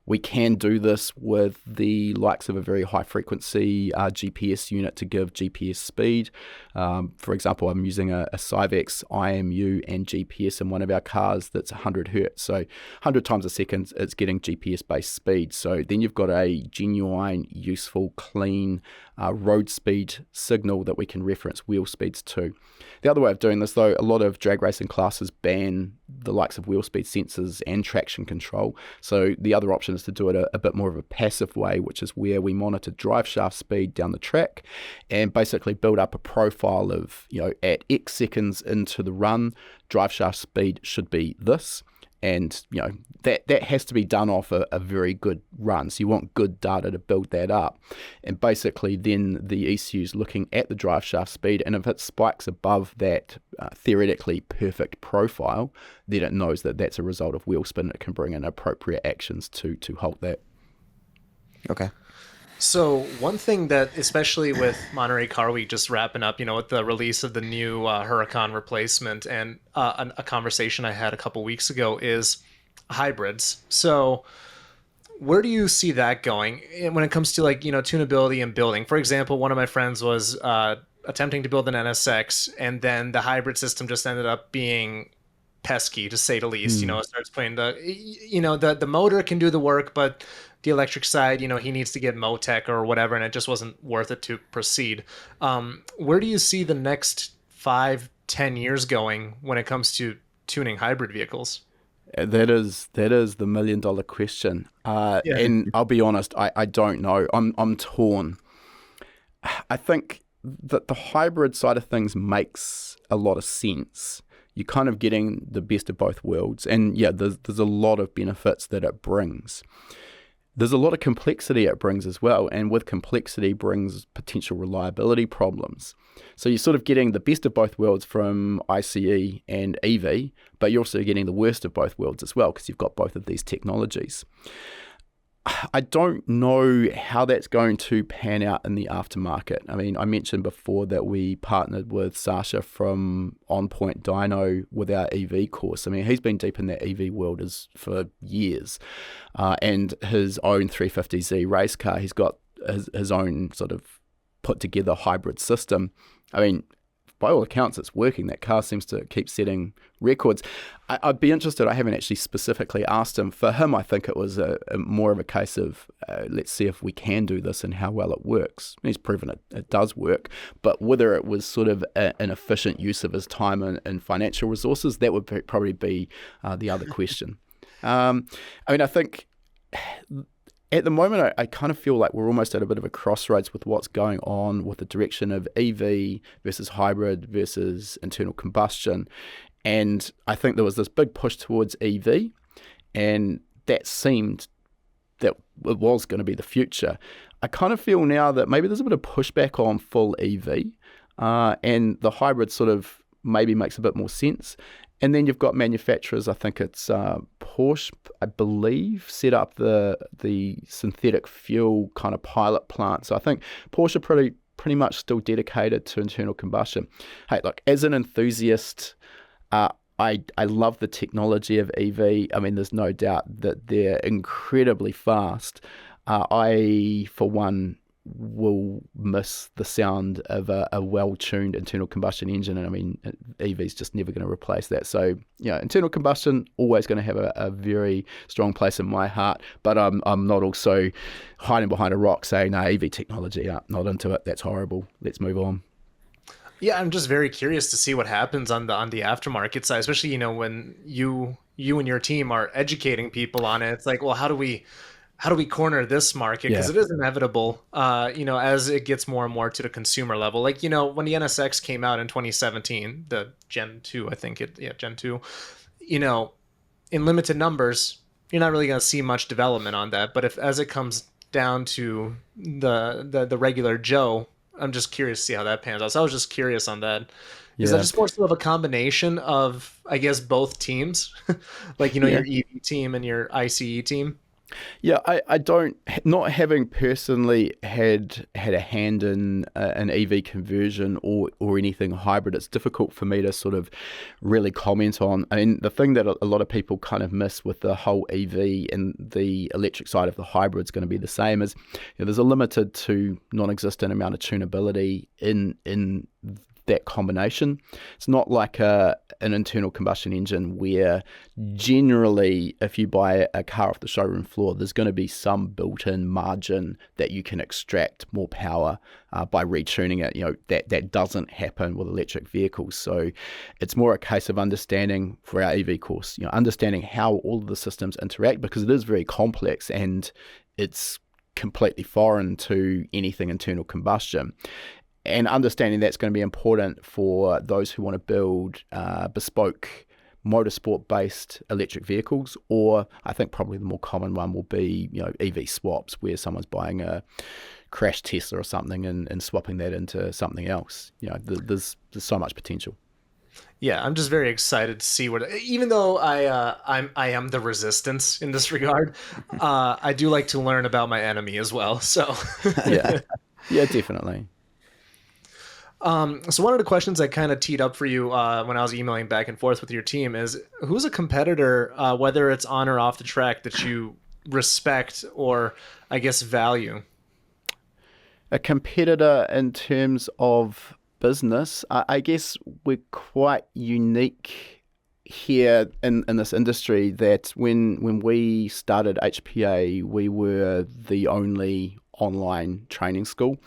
We can do this with the likes of a very high frequency GPS unit to give GPS speed. For example, I'm using a Cyvex IMU and GPS in one of our cars that's 100 hertz. So 100 times a second, it's getting GPS based speed. So then you've got a genuine, useful, clean road speed signal that we can reference wheel speeds to. The other way of doing this, though, a lot of drag racing classes ban the likes of wheel speed sensors and traction control. So the other option is to do it a bit more of a passive way, which is where we monitor drive shaft speed down the track and basically build up a profile of, at X seconds into the run, drive shaft speed should be this. And that has to be done off a very good run. So you want good data to build that up. And basically then the ECU's looking at the drive shaft speed, and if it spikes above that theoretically perfect profile, then it knows that that's a result of wheel spin. It can bring in appropriate actions to halt that. Okay. So one thing that, especially with Monterey Car Week just wrapping up, with the release of the new Huracan replacement, and a conversation I had a couple weeks ago, is hybrids. So where do you see that going when it comes to tunability and building? For example, one of my friends was attempting to build an NSX, and then the hybrid system just ended up being pesky, to say the least. It starts putting the motor can do the work, but the electric side, he needs to get Motec or whatever, and it just wasn't worth it to proceed. Where do you see the next 5-10 years going when it comes to tuning hybrid vehicles? That is the $1 million question. And I'll be honest, I don't know. I'm torn. I think that the hybrid side of things makes a lot of sense. You're kind of getting the best of both worlds. And there's a lot of benefits that it brings. There's a lot of complexity it brings as well, and with complexity brings potential reliability problems. So you're sort of getting the best of both worlds from ICE and EV, but you're also getting the worst of both worlds as well, because you've got both of these technologies. I don't know how that's going to pan out in the aftermarket. I mean, I mentioned before that we partnered with Sasha from On Point Dyno with our EV course. I mean, he's been deep in that EV world for years. And his own 350Z race car, he's got his own sort of put together hybrid system. I mean, by all accounts, it's working. That car seems to keep setting records. I'd be interested. I haven't actually specifically asked him. For him, I think it was more of a case of let's see if we can do this and how well it works. And he's proven it does work. But whether it was sort of an efficient use of his time and financial resources, that would probably be the other question. I mean, I think at the moment, I kind of feel like we're almost at a bit of a crossroads with what's going on with the direction of EV versus hybrid versus internal combustion. And I think there was this big push towards EV, and that seemed that it was going to be the future. I kind of feel now that maybe there's a bit of pushback on full EV, and the hybrid sort of maybe makes a bit more sense. And then you've got manufacturers, I think it's Porsche, I believe, set up the synthetic fuel kind of pilot plant. So I think Porsche are pretty much still dedicated to internal combustion. Hey, look, as an enthusiast, I love the technology of EV. I mean, there's no doubt that they're incredibly fast. I, for one, will miss the sound of a well-tuned internal combustion engine, and I mean, EV's just never going to replace that. So internal combustion always going to have a very strong place in my heart, but I'm not also hiding behind a rock saying, no, EV technology, not into it, that's horrible, let's move on. Yeah, I'm just very curious to see what happens on the aftermarket side, especially when you and your team are educating people on it. It's like, well, how do we corner this market? Because it is inevitable, as it gets more and more to the consumer level. Like, when the NSX came out in 2017, the Gen 2, I think Gen 2, in limited numbers, you're not really going to see much development on that. But as it comes down to the regular Joe, I'm just curious to see how that pans out. So I was just curious on that. Is that just more sort of a combination of, I guess, both teams? Like, your EV team and your ICE team? Yeah, I don't, not having personally had a hand in an EV conversion or anything hybrid, it's difficult for me to sort of really comment on. I mean, the thing that a lot of people kind of miss with the whole EV and the electric side of the hybrid is going to be the same as there's a limited to non-existent amount of tunability in that combination. It's not like an internal combustion engine where generally if you buy a car off the showroom floor, there's going to be some built-in margin that you can extract more power by retuning it. That doesn't happen with electric vehicles. So it's more a case of understanding for our EV course, understanding how all of the systems interact, because it is very complex and it's completely foreign to anything internal combustion. And understanding that's going to be important for those who want to build bespoke motorsport-based electric vehicles, or I think probably the more common one will be, EV swaps, where someone's buying a crash Tesla or something and swapping that into something else. There's so much potential. Yeah, I'm just very excited to see even though I am the resistance in this regard, I do like to learn about my enemy as well. So Yeah, yeah, definitely. So one of the questions I kind of teed up for you when I was emailing back and forth with your team is, who's a competitor, whether it's on or off the track, that you respect or, I guess, value? A competitor in terms of business, I guess we're quite unique here in this industry that when we started HPA, we were the only online training school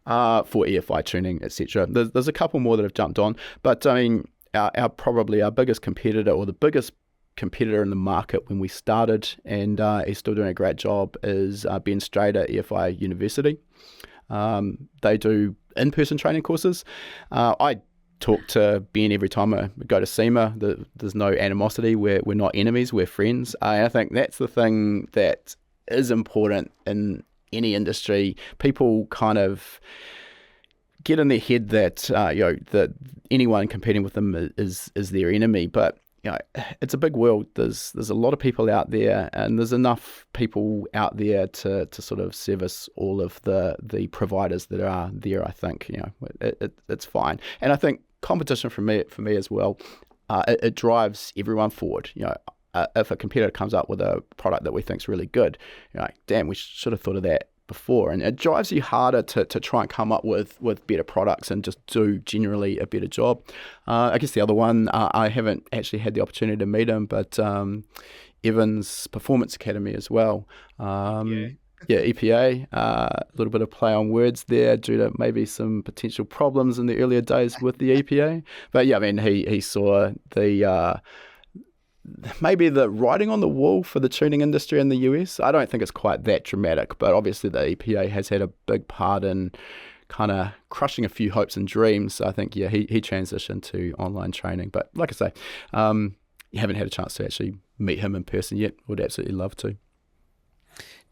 for EFI tuning, etc. There's a couple more that have jumped on, but I mean, probably our biggest competitor, or the biggest competitor in the market when we started, and he's still doing a great job, is Ben Strader, EFI University. They do in-person training courses. I talk to Ben every time I go to SEMA. There's no animosity. We're not enemies. We're friends. And I think that's the thing that is important in any industry. People kind of get in their head that that anyone competing with them is their enemy, but it's a big world. There's a lot of people out there, and there's enough people out there to sort of service all of the providers that are there. I think it's fine, and I think competition for me as well. It drives everyone forward. If a competitor comes up with a product that we think is really good, damn, we should have thought of that before. And it drives you harder to try and come up with better products and just do generally a better job. I guess the other one, I haven't actually had the opportunity to meet him, but Evans Performance Academy as well. EPA, a little bit of play on words there due to maybe some potential problems in the earlier days with the EPA. But yeah, I mean, he saw the maybe the writing on the wall for the tuning industry in the US. I don't think it's quite that dramatic, but obviously the EPA has had a big part in kind of crushing a few hopes and dreams. I think, he transitioned to online training. But like I say, you haven't had a chance to actually meet him in person yet. Would absolutely love to.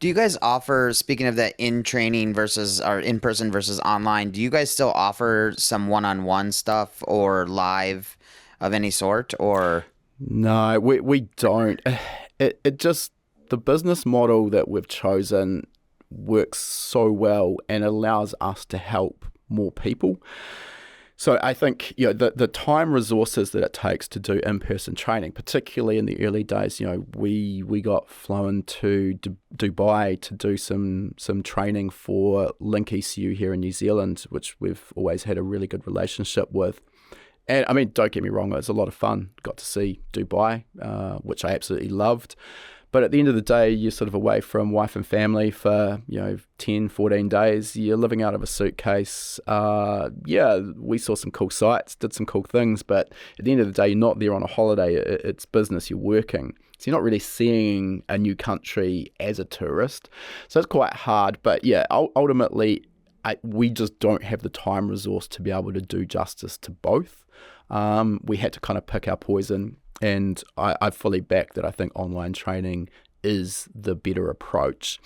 Do you guys offer, speaking of that in-training versus, or in-person versus online, do you guys still offer some one-on-one stuff or live of any sort, or... No, we don't. It just, the business model that we've chosen works so well and allows us to help more people. So I think the time resources that it takes to do in-person training, particularly in the early days, we got flown to Dubai to do some training for Link ECU here in New Zealand, which we've always had a really good relationship with. And I mean, don't get me wrong, it was a lot of fun. Got to see Dubai, which I absolutely loved. But at the end of the day, you're sort of away from wife and family for, 10, 14 days. You're living out of a suitcase. We saw some cool sights, did some cool things. But at the end of the day, you're not there on a holiday. It's business, you're working. So you're not really seeing a new country as a tourist. So it's quite hard. But yeah, ultimately, we just don't have the time resource to be able to do justice to both. We had to kind of pick our poison, and I fully back that. I think online training is the better approach.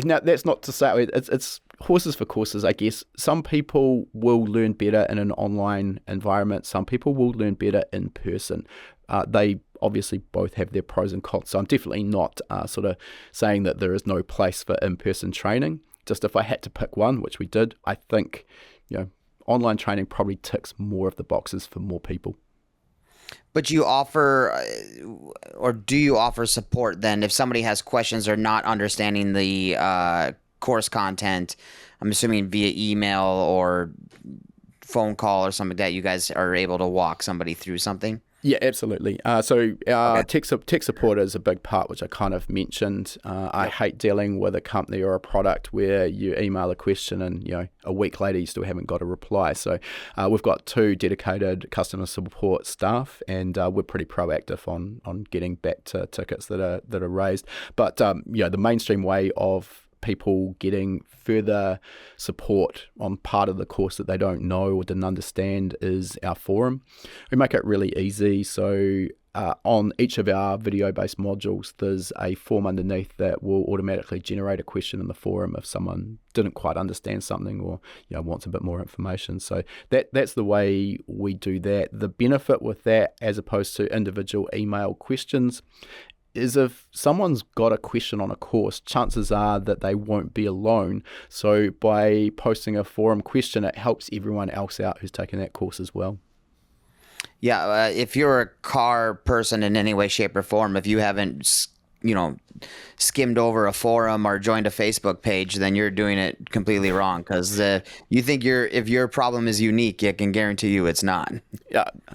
Now, that's not to say it's horses for courses, I guess. Some people will learn better in an online environment. Some people will learn better in person. They obviously both have their pros and cons. So I'm definitely not sort of saying that there is no place for in-person training. Just if I had to pick one, which we did, I think, online training probably ticks more of the boxes for more people. But you offer, or do you offer support then if somebody has questions or not understanding the course content? I'm assuming via email or phone call or something like that, you guys are able to walk somebody through something? Yeah, absolutely. So tech support is a big part, which I kind of mentioned. I hate dealing with a company or a product where you email a question and a week later you still haven't got a reply. So we've got 2 dedicated customer support staff, and we're pretty proactive on getting back to tickets that are raised. But the mainstream way of people getting further support on part of the course that they don't know or didn't understand is our forum. We make it really easy. So on each of our video-based modules, there's a form underneath that will automatically generate a question in the forum if someone didn't quite understand something or wants a bit more information. So that's the way we do that. The benefit with that, as opposed to individual email questions, is if someone's got a question on a course, chances are that they won't be alone. So by posting a forum question, it helps everyone else out who's taking that course as well. Yeah, if you're a car person in any way, shape, or form, if you haven't, skimmed over a forum or joined a Facebook page, then you're doing it completely wrong. Because you think if your problem is unique, I can guarantee you it's not.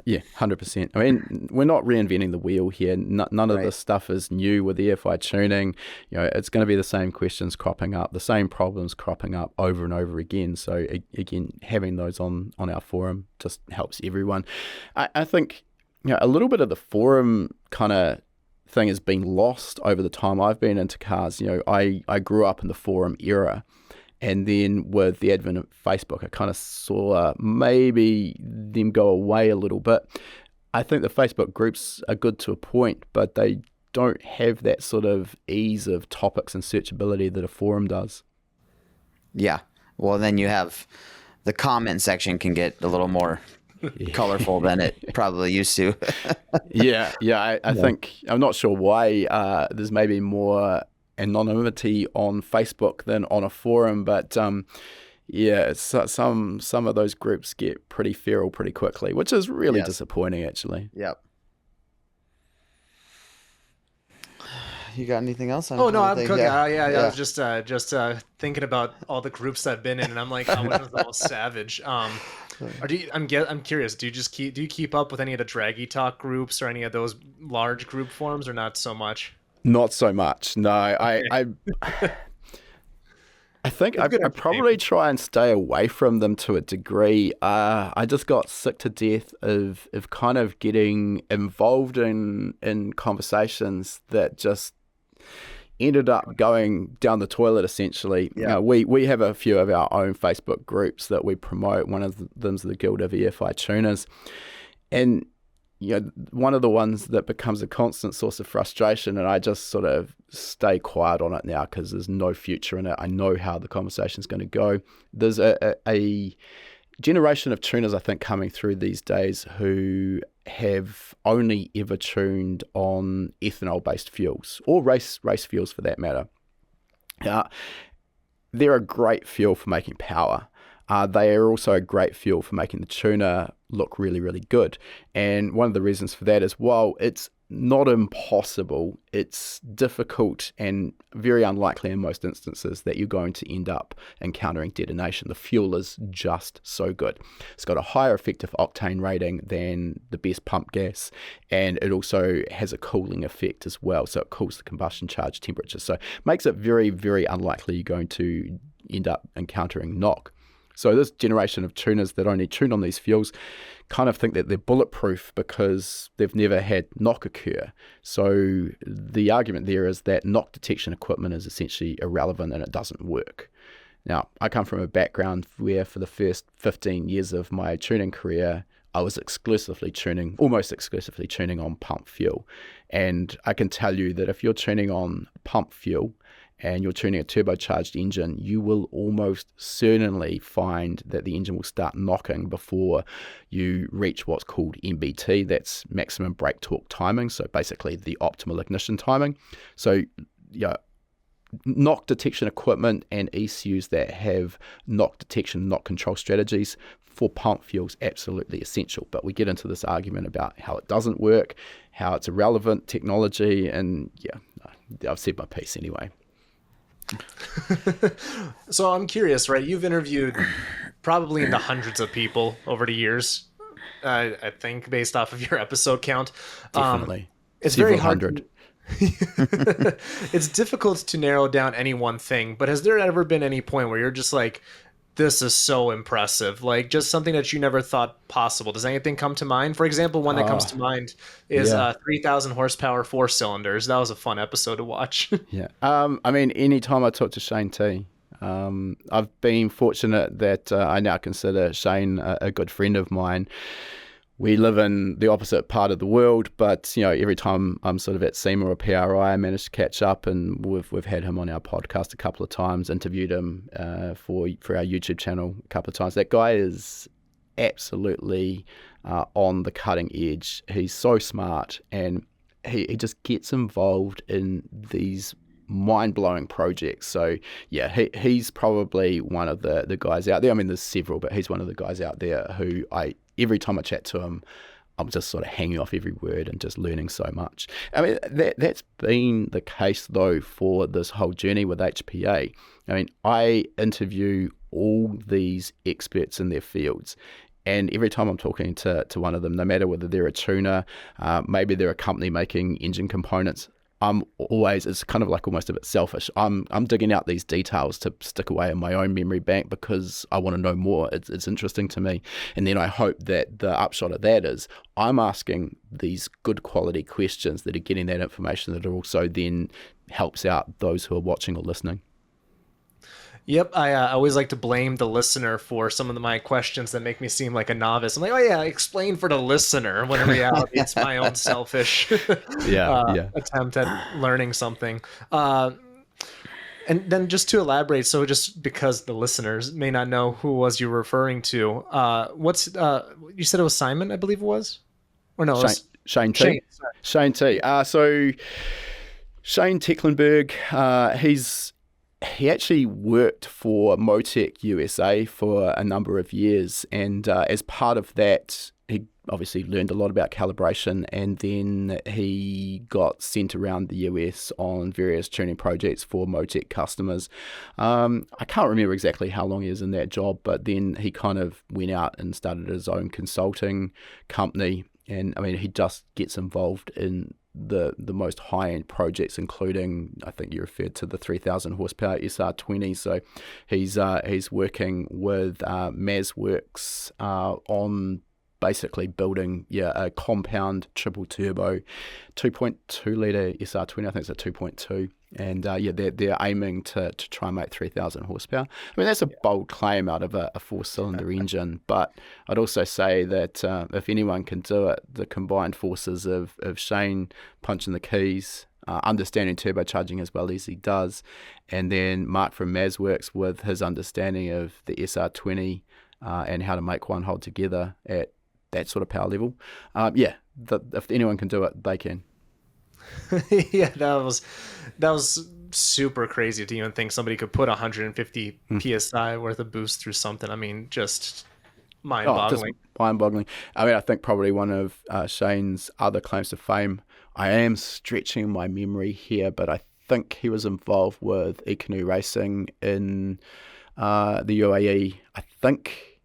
Yeah, 100%. I mean, we're not reinventing the wheel here. None of this stuff is new with EFI tuning. It's going to be the same questions cropping up, the same problems cropping up over and over again. So again, having those on our forum just helps everyone. I think a little bit of the forum kind of thing has been lost over the time I've been into cars. I grew up in the forum era, and then with the advent of Facebook, I kind of saw maybe them go away a little bit. I think the Facebook groups are good to a point, but they don't have that sort of ease of topics and searchability that a forum does. Yeah. Well, then you have the comment section can get a little more colorful than it probably used to. I think, I'm not sure why there's maybe more anonymity on Facebook than on a forum, but some of those groups get pretty feral pretty quickly, which is really disappointing, actually. Yep. You got anything else? I'm cooking. I was just thinking about all the groups I've been in, and I'm like, which one's the most savage? I'm curious. Do you keep up with any of the Draggy Talk groups or any of those large group forums, or not so much? Not so much. No, I think I probably try and stay away from them to a degree. I just got sick to death of kind of getting involved in conversations that just ended up going down the toilet, essentially. Yeah. We have a few of our own Facebook groups that we promote. One of them's the Guild of EFI Tuners. And one of the ones that becomes a constant source of frustration, and I just sort of stay quiet on it now because there's no future in it. I know how the conversation's going to go. There's a generation of tuners, I think, coming through these days who have only ever tuned on ethanol-based fuels, or race fuels for that matter. They're a great fuel for making power. They are also a great fuel for making the tuner look really, really good. And one of the reasons for that is, while it's not impossible, it's difficult and very unlikely in most instances that you're going to end up encountering detonation. The fuel is just so good. It's got a higher effective octane rating than the best pump gas, and it also has a cooling effect as well. So it cools the combustion charge temperature. So it makes it very, very unlikely you're going to end up encountering knock. So this generation of tuners that only tune on these fuels kind of think that they're bulletproof because they've never had knock occur. So the argument there is that knock detection equipment is essentially irrelevant and it doesn't work. Now, I come from a background where for the first 15 years of my tuning career, I was almost exclusively tuning on pump fuel. And I can tell you that if you're tuning on pump fuel, and you're tuning a turbocharged engine, you will almost certainly find that the engine will start knocking before you reach what's called MBT. That's maximum brake torque timing, so basically the optimal ignition timing. So knock detection equipment and ECUs that have knock detection, knock control strategies for pump fuels, absolutely essential. But we get into this argument about how it doesn't work, how it's irrelevant technology, and I've said my piece anyway. So I'm curious, right? You've interviewed probably in the hundreds of people over the years, I think, based off of your episode count. Definitely. It's very hard. It's difficult to narrow down any one thing, but has there ever been any point where you're just like, this is so impressive. Like just something that you never thought possible. Does anything come to mind? For example, one that comes to Oh, mind is yeah. 3,000 horsepower four cylinders. That was a fun episode to watch. Yeah. I mean, anytime I talk to Shane T, I've been fortunate that I now consider Shane a good friend of mine. We live in the opposite part of the world, but every time I'm sort of at SEMA or PRI, I manage to catch up, and we've had him on our podcast a couple of times, interviewed him for our YouTube channel a couple of times. That guy is absolutely on the cutting edge. He's so smart, and he just gets involved in these mind-blowing projects. So yeah, he's probably one of the guys out there. I mean, there's several, but he's one of the guys out there who every time I chat to him, I'm just sort of hanging off every word and just learning so much. I mean, that's been the case though for this whole journey with HPA. I mean, I interview all these experts in their fields, and every time I'm talking to one of them, no matter whether they're a tuner, maybe they're a company making engine components, it's kind of like almost a bit selfish. I'm digging out these details to stick away in my own memory bank because I want to know more. It's interesting to me. And then I hope that the upshot of that is I'm asking these good quality questions that are getting that information that also then helps out those who are watching or listening. Yep, I always like to blame the listener for some of my questions that make me seem like a novice. I'm like, oh yeah, explain for the listener, when in reality it's my own selfish Yeah. attempt at learning something. And then just to elaborate, so just because the listeners may not know who it was you were referring to, you said it was Simon, I believe it was? Or no, it was Shane T. Shane. Sorry. Shane T. So Shane Tecklenburg, he actually worked for Motec USA for a number of years, and as part of that, he obviously learned a lot about calibration, and then he got sent around the US on various tuning projects for Motec customers. I can't remember exactly how long he was in that job, but then he kind of went out and started his own consulting company, and I mean, he just gets involved in the most high-end projects, including, I think you referred to the 3,000 horsepower SR20. So he's working with MazWorks on basically building a compound triple turbo 2.2 litre SR20. I think it's a 2.2. And they're aiming to try and make 3,000 horsepower. I mean, that's a bold claim out of a four-cylinder engine, but I'd also say that if anyone can do it, the combined forces of Shane punching the keys, understanding turbocharging as well as he does, and then Mark from MazWorks with his understanding of the SR20 and how to make one hold together at that sort of power level. If anyone can do it, they can. Yeah, that was super crazy to even think somebody could put 150 psi worth of boost through something. I mean, just mind-boggling. Just mind-boggling. I mean, I think probably one of Shane's other claims to fame, I am stretching my memory here, but I think he was involved with e-canoe racing in the UAE. I think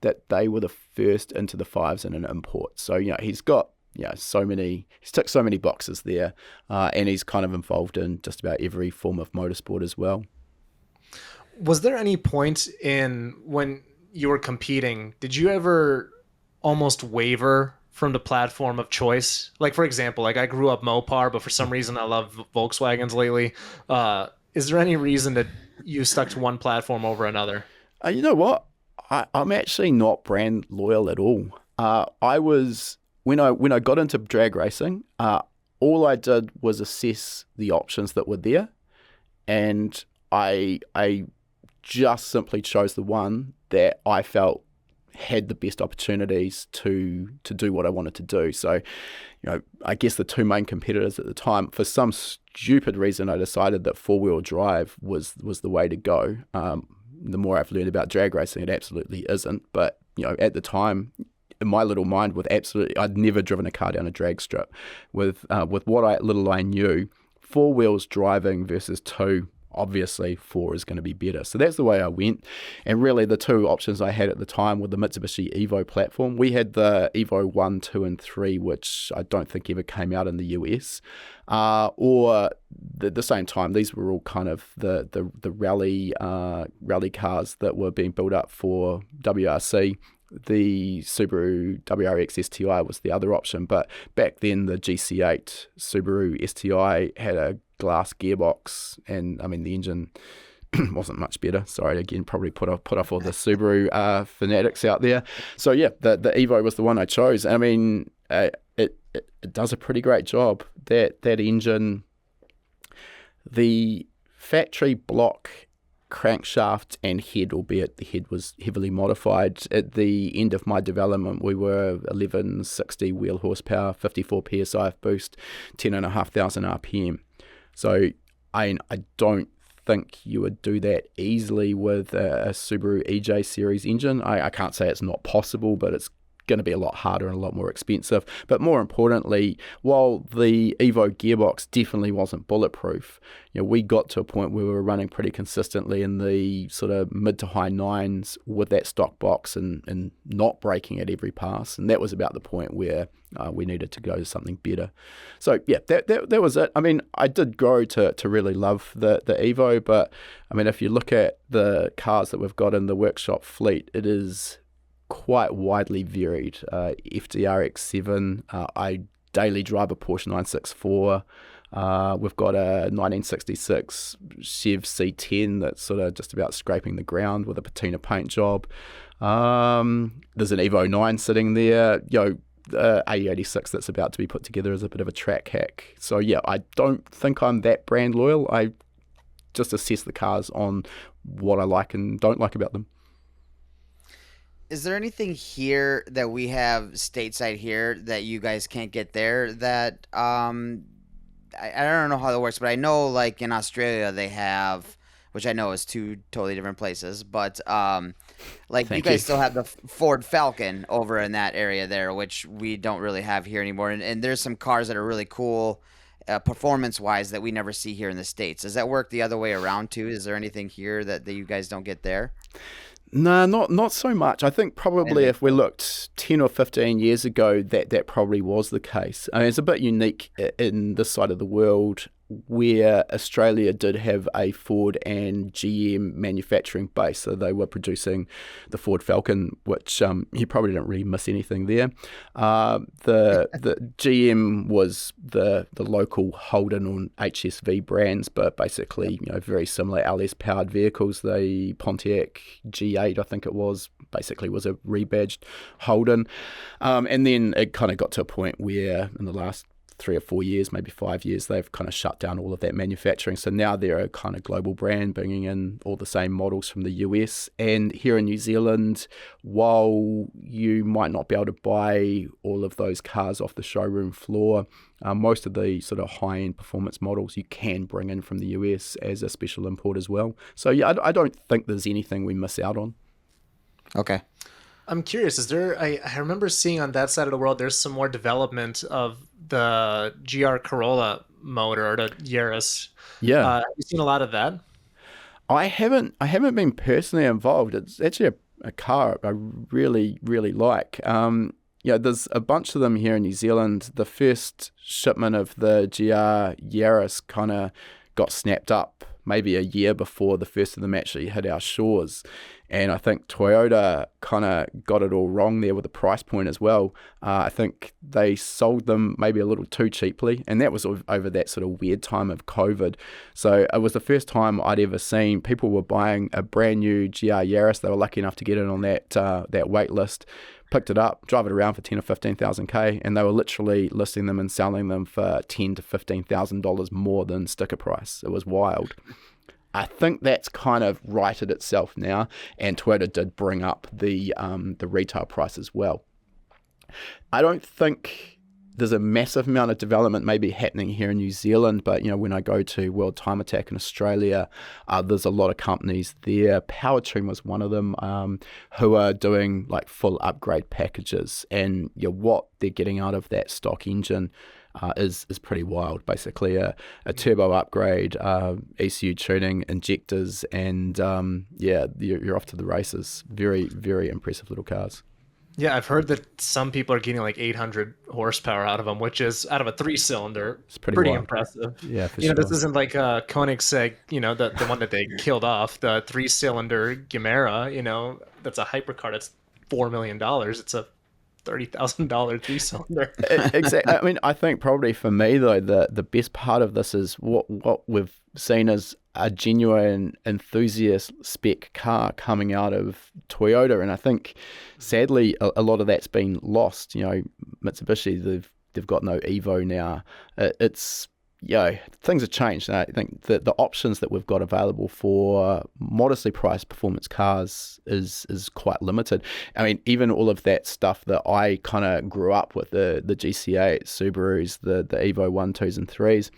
that they were the first into the fives in an import. So, he's got he's ticked so many boxes there, and he's kind of involved in just about every form of motorsport as well. Was there any point in when you were competing, did you ever almost waver from the platform of choice? Like, for example, like I grew up Mopar, but for some reason I love Volkswagens lately. Is there any reason that you stuck to one platform over another? You know what? I'm actually not brand loyal at all. I was... When I got into drag racing, all I did was assess the options that were there, and I just simply chose the one that I felt had the best opportunities to do what I wanted to do. So, I guess the two main competitors at the time, for some stupid reason, I decided that four-wheel drive was the way to go. The more I've learned about drag racing, it absolutely isn't. But, at the time, in my little mind, I'd never driven a car down a drag strip. With what little I knew, four wheels driving versus two obviously 4 is going to be better. So that's the way I went. And really the two options I had at the time were the Mitsubishi Evo platform. We had the Evo 1, 2 and 3, which I don't think ever came out in the US. Or at the same time, these were all kind of the rally cars that were being built up for WRC. The Subaru WRX STI was the other option, but back then the GC8 Subaru STI had a glass gearbox, and I mean the engine wasn't much better. Sorry, again, probably put off all the Subaru fanatics out there. So yeah, the Evo was the one I chose. I mean, it does a pretty great job. That engine, the factory block crankshaft and head, albeit the head was heavily modified. At the end of my development, we were 1160 wheel horsepower, 54 psi of boost, 10,500 RPM. So I don't think you would do that easily with a Subaru EJ series engine. I can't say it's not possible, but it's going to be a lot harder and a lot more expensive. But more importantly, while the Evo gearbox definitely wasn't bulletproof, we got to a point where we were running pretty consistently in the sort of mid to high nines with that stock box and not braking at every pass. And that was about the point where we needed to go to something better. So yeah, that was it. I mean, I did grow to really love the Evo, but I mean, if you look at the cars that we've got in the workshop fleet, it is quite widely varied. FDRX7, I daily drive a Porsche 964. We've got a 1966 Chev C10 that's sort of just about scraping the ground with a patina paint job. There's an Evo 9 sitting there. A86 that's about to be put together as a bit of a track hack. So yeah, I don't think I'm that brand loyal. I just assess the cars on what I like and don't like about them. Is there anything here that we have stateside here that you guys can't get there? That I don't know how that works, but I know like in Australia they have, which I know is two totally different places, but like you guys still have the Ford Falcon over in that area there, which we don't really have here anymore. And there's some cars that are really cool performance-wise that we never see here in the States. Does that work the other way around too? Is there anything here that you guys don't get there? No, not so much. I think probably if we looked 10 or 15 years ago, that probably was the case. I mean, it's a bit unique in this side of the world where Australia did have a Ford and GM manufacturing base. So they were producing the Ford Falcon, which you probably didn't really miss anything there. The GM was the local Holden or HSV brands, but basically very similar LS powered vehicles. The Pontiac G8, I think it was, basically was a rebadged Holden. And then it kind of got to a point where in the last 3 or 4 years, maybe 5 years, they've kind of shut down all of that manufacturing. So now they're a kind of global brand, bringing in all the same models from the US. And here in New Zealand, while you might not be able to buy all of those cars off the showroom floor, most of the sort of high-end performance models you can bring in from the US as a special import as well. So yeah, I don't think there's anything we miss out on. Okay. I'm curious, is there, I remember seeing on that side of the world, there's some more development of the GR Corolla motor, or the Yaris. Yeah. Have you seen a lot of that? I haven't been personally involved. It's actually a car I really, really like. There's a bunch of them here in New Zealand. The first shipment of the GR Yaris kind of got snapped up maybe a year before the first of them actually hit our shores. And I think Toyota kind of got it all wrong there with the price point as well. I think they sold them maybe a little too cheaply, and that was over that sort of weird time of COVID. So it was the first time I'd ever seen people were buying a brand new GR Yaris. They were lucky enough to get it on that wait list, picked it up, drive it around for 10 or 15,000 K, and they were literally listing them and selling them for $10,000 to $15,000 more than sticker price. It was wild. I think that's kind of righted itself now, and Toyota did bring up the retail price as well. I don't think there's a massive amount of development maybe happening here in New Zealand, but when I go to World Time Attack in Australia, there's a lot of companies there. Powertrain was one of them, who are doing like full upgrade packages, and what they're getting out of that stock engine is pretty wild. Basically, a turbo upgrade, ECU tuning, injectors, and you're off to the races. Very, very impressive little cars. Yeah, I've heard that some people are getting like 800 horsepower out of them, which is out of a three-cylinder, It's pretty pretty wild. impressive. Yeah, for This sure. isn't like Koenigsegg, the one that they killed off, the three-cylinder Gemera, that's a hypercar that's $4 million. It's a $30,000 three-cylinder. Exactly. I mean, I think probably for me though, the best part of this is what we've seen as a genuine enthusiast spec car coming out of Toyota, and I think sadly a lot of that's been lost. Mitsubishi, they've got no Evo now. It's things have changed. And I think that the options that we've got available for modestly priced performance cars is quite limited. I mean, even all of that stuff that I kind of grew up with, the GC8, Subarus, the Evo 1, 2s and 3s,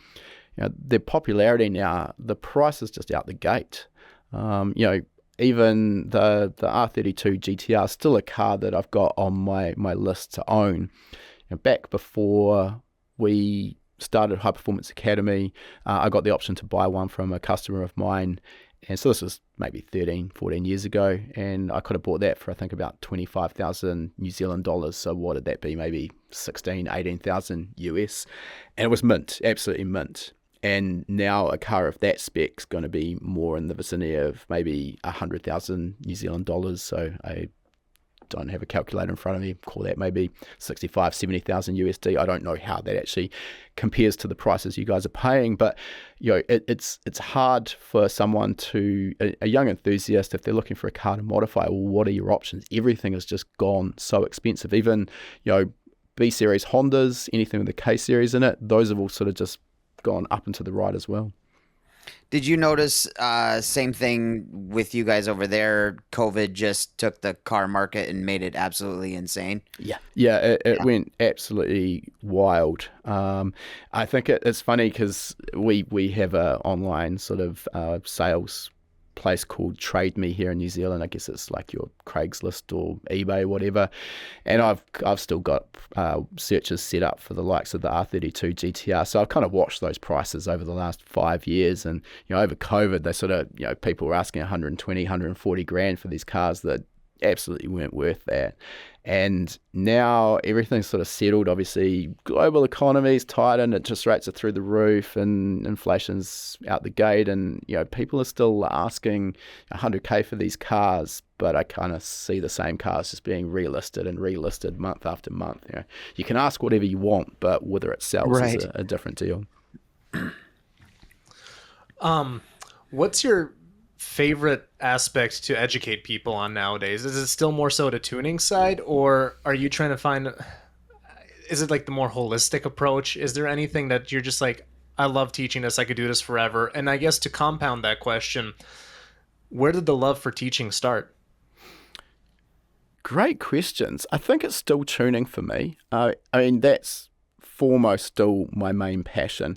their popularity now, the price is just out the gate. Even the R32 GTR is still a car that I've got on my list to own. Back before we started High Performance Academy, I got the option to buy one from a customer of mine. And so this was maybe 13, 14 years ago. And I could have bought that for, I think, about 25,000 New Zealand dollars. So what did that be? Maybe 16, 18,000 US. And it was mint, absolutely mint. And now a car of that spec is going to be more in the vicinity of maybe 100,000 New Zealand dollars. So I don't have a calculator in front of me, call that maybe 65, 70,000 USD. I don't know how that actually compares to the prices you guys are paying, but it's hard for someone a young enthusiast, if they're looking for a car to modify, well, what are your options? Everything has just gone so expensive. Even, B series Hondas, anything with the K series in it, those have all sort of just gone up and to the right as well. Did you notice same thing with you guys over there? COVID just took the car market and made it absolutely insane. Yeah, it went absolutely wild. I think it's funny because we have a online sort of sales place called Trade Me here in New Zealand. I guess it's like your Craigslist or eBay, whatever. And I've still got searches set up for the likes of the R32 GTR. So I've kind of watched those prices over the last 5 years. And over COVID, they sort of people were asking 120, 140 grand for these cars that absolutely weren't worth that. And now everything's sort of settled. Obviously, global economy's tightened, interest rates are through the roof, and inflation's out the gate. And people are still asking 100K for these cars, but I kind of see the same cars just being relisted month after month. You can ask whatever you want, but whether it sells is a different deal. What's your favorite aspect to educate people on nowadays? Is it still more so the tuning side, or are you trying to find, is it like the more holistic approach? Is there anything that you're just like, I love teaching this, I could do this forever? And I guess to compound that question, where did the love for teaching start? Great questions. I think it's still tuning for me. I mean, that's foremost still my main passion.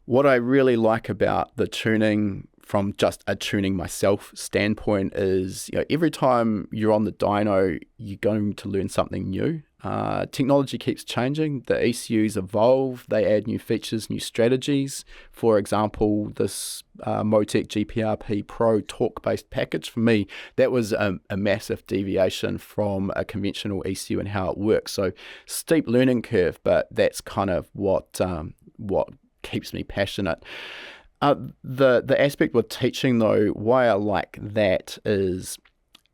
What I really like about the tuning from just a tuning myself standpoint is, every time you're on the dyno, you're going to learn something new. Technology keeps changing. The ECUs evolve. They add new features, new strategies. For example, this Motec GPRP Pro torque-based package, for me, that was a massive deviation from a conventional ECU and how it works. So steep learning curve, but that's kind of what keeps me passionate. The aspect with teaching, though, why I like that is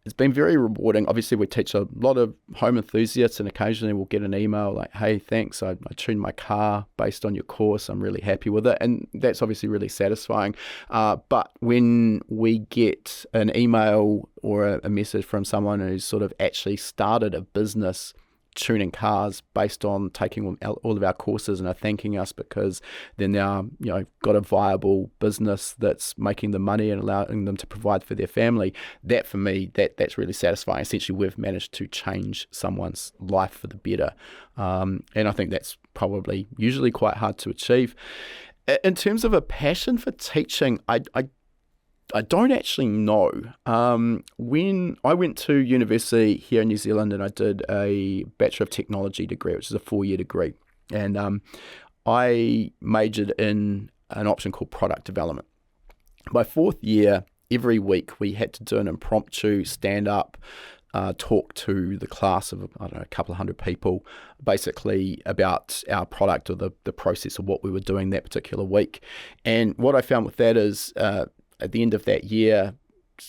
it's been very rewarding. Obviously, we teach a lot of home enthusiasts, and occasionally we'll get an email like, hey, thanks, I tuned my car based on your course. I'm really happy with it. And that's obviously really satisfying. But when we get an email or a message from someone who's sort of actually started a business tuning cars based on taking all of our courses and are thanking us because they're now got a viable business that's making them money and allowing them to provide for their family, that for me, that's really satisfying. Essentially, we've managed to change someone's life for the better, and I think that's probably usually quite hard to achieve. In terms of a passion for teaching, I don't actually know. When I went to university here in New Zealand and I did a Bachelor of Technology degree, which is a 4-year degree, and I majored in an option called product development. My fourth year, every week we had to do an impromptu stand-up talk to the class of, I don't know, a couple of hundred people, basically about our product or the process of what we were doing that particular week. And what I found with that is at the end of that year,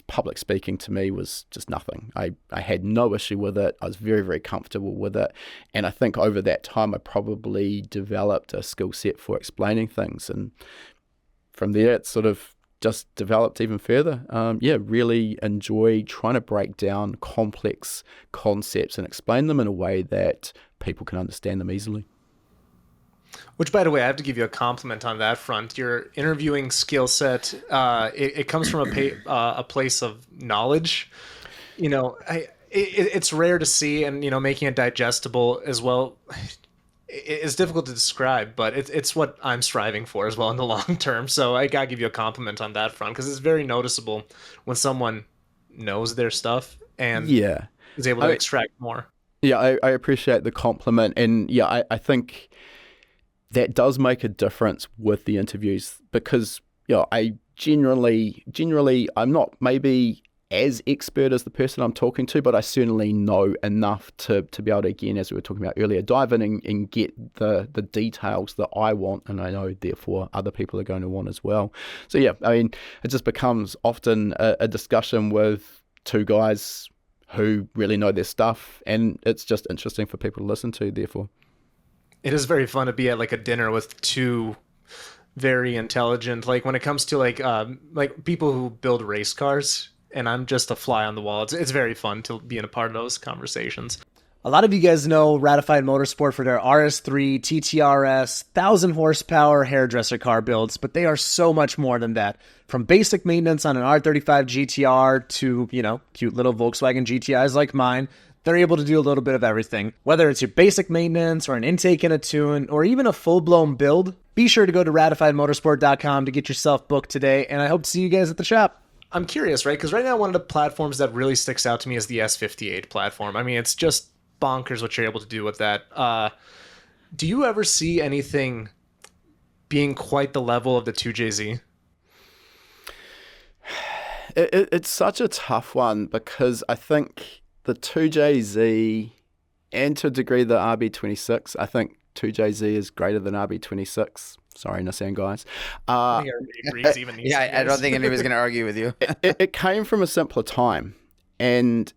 public speaking to me was just nothing. I had no issue with it. I was very, very comfortable with it. And I think over that time, I probably developed a skill set for explaining things. And from there, it sort of just developed even further. Really enjoy trying to break down complex concepts and explain them in a way that people can understand them easily. Which, by the way, I have to give you a compliment on that front. Your interviewing skill set, it comes from a place of knowledge. It's rare to see, and making it digestible as well. It's difficult to describe, but it's what I'm striving for as well in the long term. So I gotta give you a compliment on that front, because it's very noticeable when someone knows their stuff and is able to extract more. Yeah, I appreciate the compliment, and I think that does make a difference with the interviews, because I generally I'm not maybe as expert as the person I'm talking to, but I certainly know enough to be able to, again, as we were talking about earlier, dive in and get the details that I want, and I know therefore other people are going to want as well. So it just becomes often a discussion with two guys who really know their stuff, and it's just interesting for people to listen to, therefore. It is very fun to be at like a dinner with two very intelligent, like when it comes to like people who build race cars, and I'm just a fly on the wall. It's very fun to be in a part of those conversations. A lot of you guys know Ratified Motorsport for their RS3, TTRS, 1,000 horsepower hairdresser car builds, but they are so much more than that. From basic maintenance on an R35 GTR to, cute little Volkswagen GTIs like mine, they're able to do a little bit of everything. Whether it's your basic maintenance or an intake and a tune or even a full-blown build, be sure to go to ratifiedmotorsport.com to get yourself booked today, and I hope to see you guys at the shop. I'm curious, right? Because right now one of the platforms that really sticks out to me is the S58 platform. I mean, it's just bonkers what you're able to do with that. Do you ever see anything being quite the level of the 2JZ? It's such a tough one, because I think the 2JZ, and to a degree the RB26, I think 2JZ is greater than RB26. Sorry, Nissan guys. I think everybody agrees, even these days. I don't think anybody's going to argue with you. It came from a simpler time, and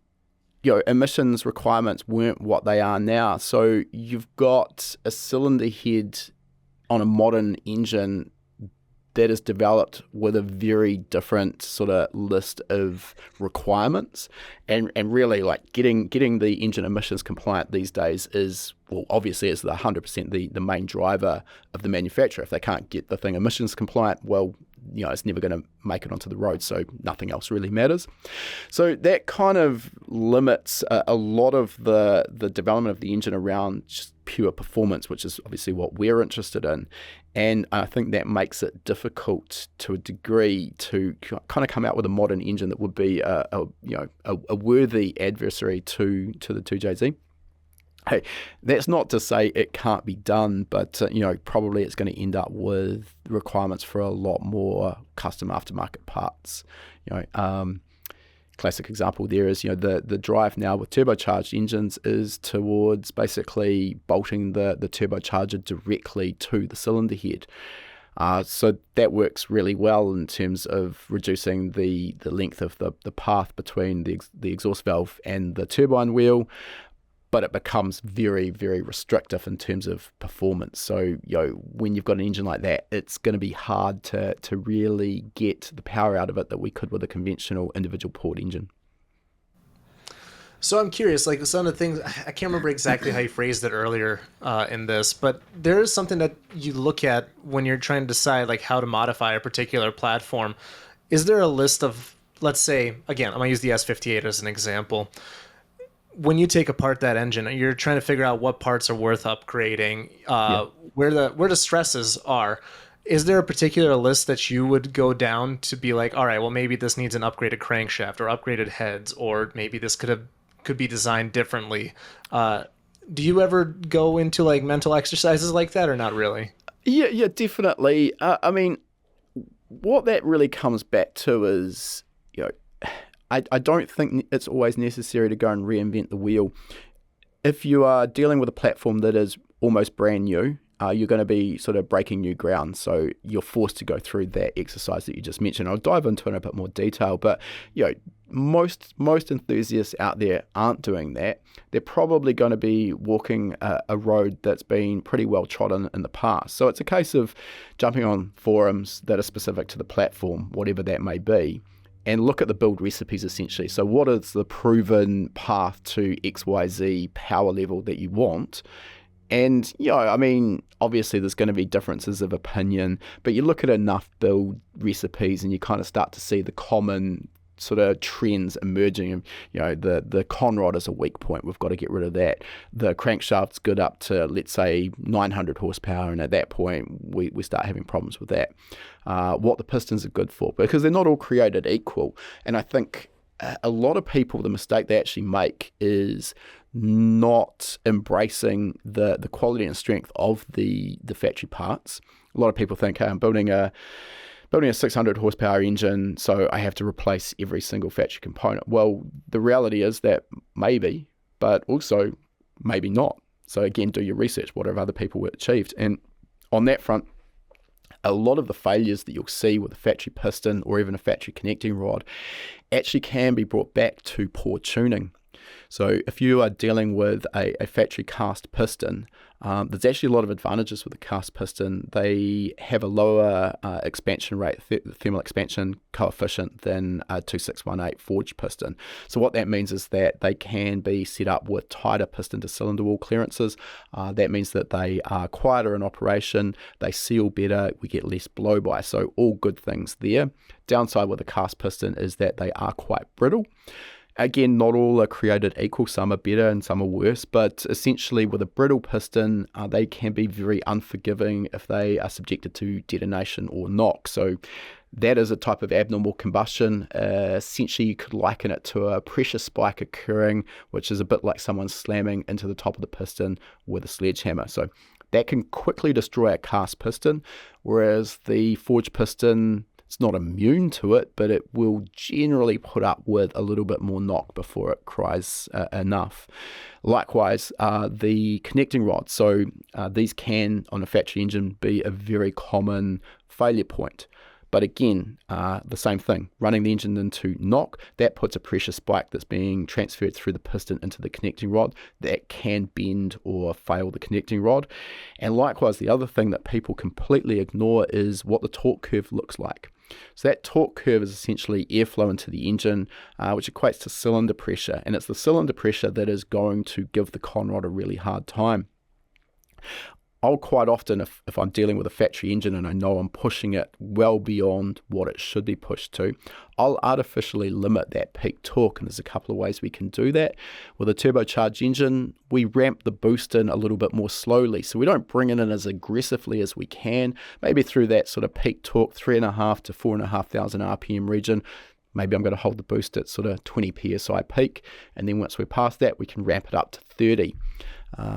emissions requirements weren't what they are now. So you've got a cylinder head on a modern engine that is developed with a very different sort of list of requirements, and really like getting the engine emissions compliant these days is, well, obviously it's the 100% the main driver of the manufacturer. If they can't get the thing emissions compliant, well, it's never going to make it onto the road, so nothing else really matters. So that kind of limits a lot of the development of the engine around just pure performance, which is obviously what we're interested in. And I think that makes it difficult to a degree to kind of come out with a modern engine that would be a worthy adversary to the 2JZ. Hey, that's not to say it can't be done, but probably it's going to end up with requirements for a lot more custom aftermarket parts. Classic example there is the drive now with turbocharged engines is towards basically bolting the turbocharger directly to the cylinder head. So that works really well in terms of reducing the length of the path between the exhaust valve and the turbine wheel, but it becomes very, very restrictive in terms of performance. So, when you've got an engine like that, it's going to be hard to really get the power out of it that we could with a conventional individual port engine. So I'm curious, like some of the things, I can't remember exactly how you phrased it earlier in this, but there is something that you look at when you're trying to decide like how to modify a particular platform. Is there a list of, let's say, again, I'm going to use the S58 as an example. When you take apart that engine, you're trying to figure out what parts are worth upgrading, where the stresses are. Is there a particular list that you would go down to be like, all right, well, maybe this needs an upgraded crankshaft or upgraded heads, or maybe this could be designed differently? Do you ever go into like mental exercises like that, or not really? Yeah, definitely. I mean, what that really comes back to is, you know, I don't think it's always necessary to go and reinvent the wheel. If you are dealing with a platform that is almost brand new, you're going to be sort of breaking new ground. So you're forced to go through that exercise that you just mentioned. I'll dive into it in a bit more detail, but you know, most enthusiasts out there aren't doing that. They're probably going to be walking a road that's been pretty well trodden in the past. So it's a case of jumping on forums that are specific to the platform, whatever that may be, and look at the build recipes essentially. So what is the proven path to XYZ power level that you want? And, you know, I mean, obviously there's going to be differences of opinion, but you look at enough build recipes and you kind of start to see the common sort of trends emerging. You know, the conrod is a weak point. We've got to get rid of that. The crankshaft's good up to, let's say, 900 horsepower, and at that point, we start having problems with that. What the pistons are good for, because they're not all created equal. And I think a lot of people, the mistake they actually make is not embracing the quality and strength of the factory parts. A lot of people think, hey, I'm building a 600 horsepower engine, so I have to replace every single factory component. Well, the reality is that maybe, but also maybe not. So again, do your research. What have other people achieved? And on that front, a lot of the failures that you'll see with a factory piston or even a factory connecting rod actually can be brought back to poor tuning. So if you are dealing with a factory cast piston, there's actually a lot of advantages with the cast piston. They have a lower expansion rate, thermal expansion coefficient than a 2618 forged piston. So what that means is that they can be set up with tighter piston to cylinder wall clearances. That means that they are quieter in operation, they seal better, we get less blow-by. So all good things there. Downside with a cast piston is that they are quite brittle. Again, not all are created equal. Some are better and some are worse, but essentially with a brittle piston, they can be very unforgiving if they are subjected to detonation or knock. So that is a type of abnormal combustion. Essentially, you could liken it to a pressure spike occurring, which is a bit like someone slamming into the top of the piston with a sledgehammer. So that can quickly destroy a cast piston, whereas the forged piston, it's not immune to it, but it will generally put up with a little bit more knock before it cries enough. Likewise, the connecting rods. So these can, on a factory engine, be a very common failure point. But again, the same thing, running the engine into knock, that puts a pressure spike that's being transferred through the piston into the connecting rod that can bend or fail the connecting rod. And likewise, the other thing that people completely ignore is what the torque curve looks like. So that torque curve is essentially airflow into the engine, which equates to cylinder pressure. And it's the cylinder pressure that is going to give the conrod a really hard time. I'll quite often, if I'm dealing with a factory engine and I know I'm pushing it well beyond what it should be pushed to, I'll artificially limit that peak torque, and there's a couple of ways we can do that. With a turbocharged engine, we ramp the boost in a little bit more slowly, so we don't bring it in as aggressively as we can, maybe through that sort of peak torque, 3,500 to 4,500 RPM region. Maybe I'm going to hold the boost at sort of 20 psi peak, and then once we're past that, we can ramp it up to 30.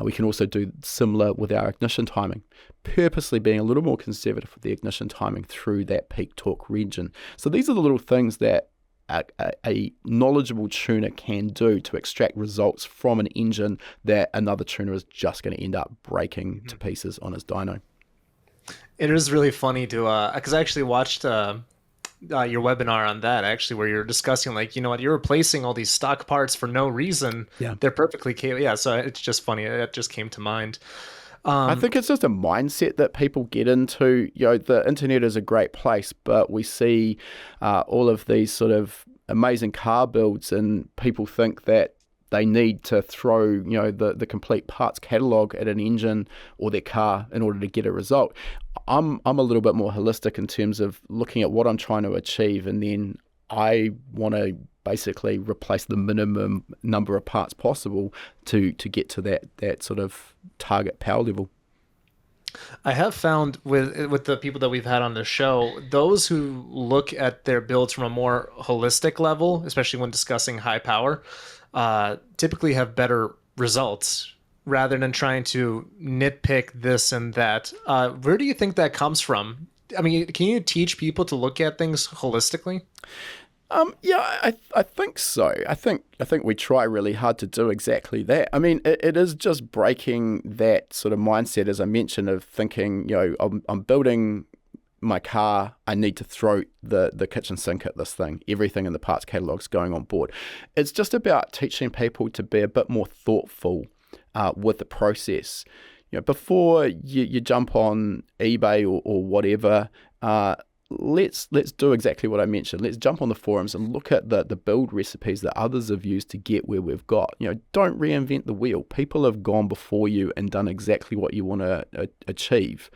We can also do similar with our ignition timing, purposely being a little more conservative with the ignition timing through that peak torque region. So these are the little things that a knowledgeable tuner can do to extract results from an engine that another tuner is just going to end up breaking to pieces on his dyno. It is really funny to, because I actually watched your webinar on that, actually, where you're discussing, like, you know what, you're replacing all these stock parts for no reason. Yeah. They're perfectly capable. Yeah, so it's just funny. It just came to mind. I think it's just a mindset that people get into. You know, the internet is a great place, but we see all of these sort of amazing car builds, and people think that they need to throw, you know, the complete parts catalog at an engine or their car in order to get a result. I'm a little bit more holistic in terms of looking at what I'm trying to achieve, and then I want to basically replace the minimum number of parts possible to get to that sort of target power level. I have found with the people that we've had on the show, those who look at their builds from a more holistic level, especially when discussing high power, typically have better results. rather than trying to nitpick this and that. Where do you think that comes from? I mean, can you teach people to look at things holistically? Yeah, I think so. I think we try really hard to do exactly that. I mean, it is just breaking that sort of mindset, as I mentioned, of thinking, I'm building my car, I need to throw the kitchen sink at this thing. Everything in the parts catalog's going on board. It's just about teaching people to be a bit more thoughtful with the process. Before you jump on eBay or whatever, let's do exactly what I mentioned. Let's jump on the forums and look at the build recipes that others have used to get where we've got. Don't reinvent the wheel. People have gone before you and done exactly what you want to achieve.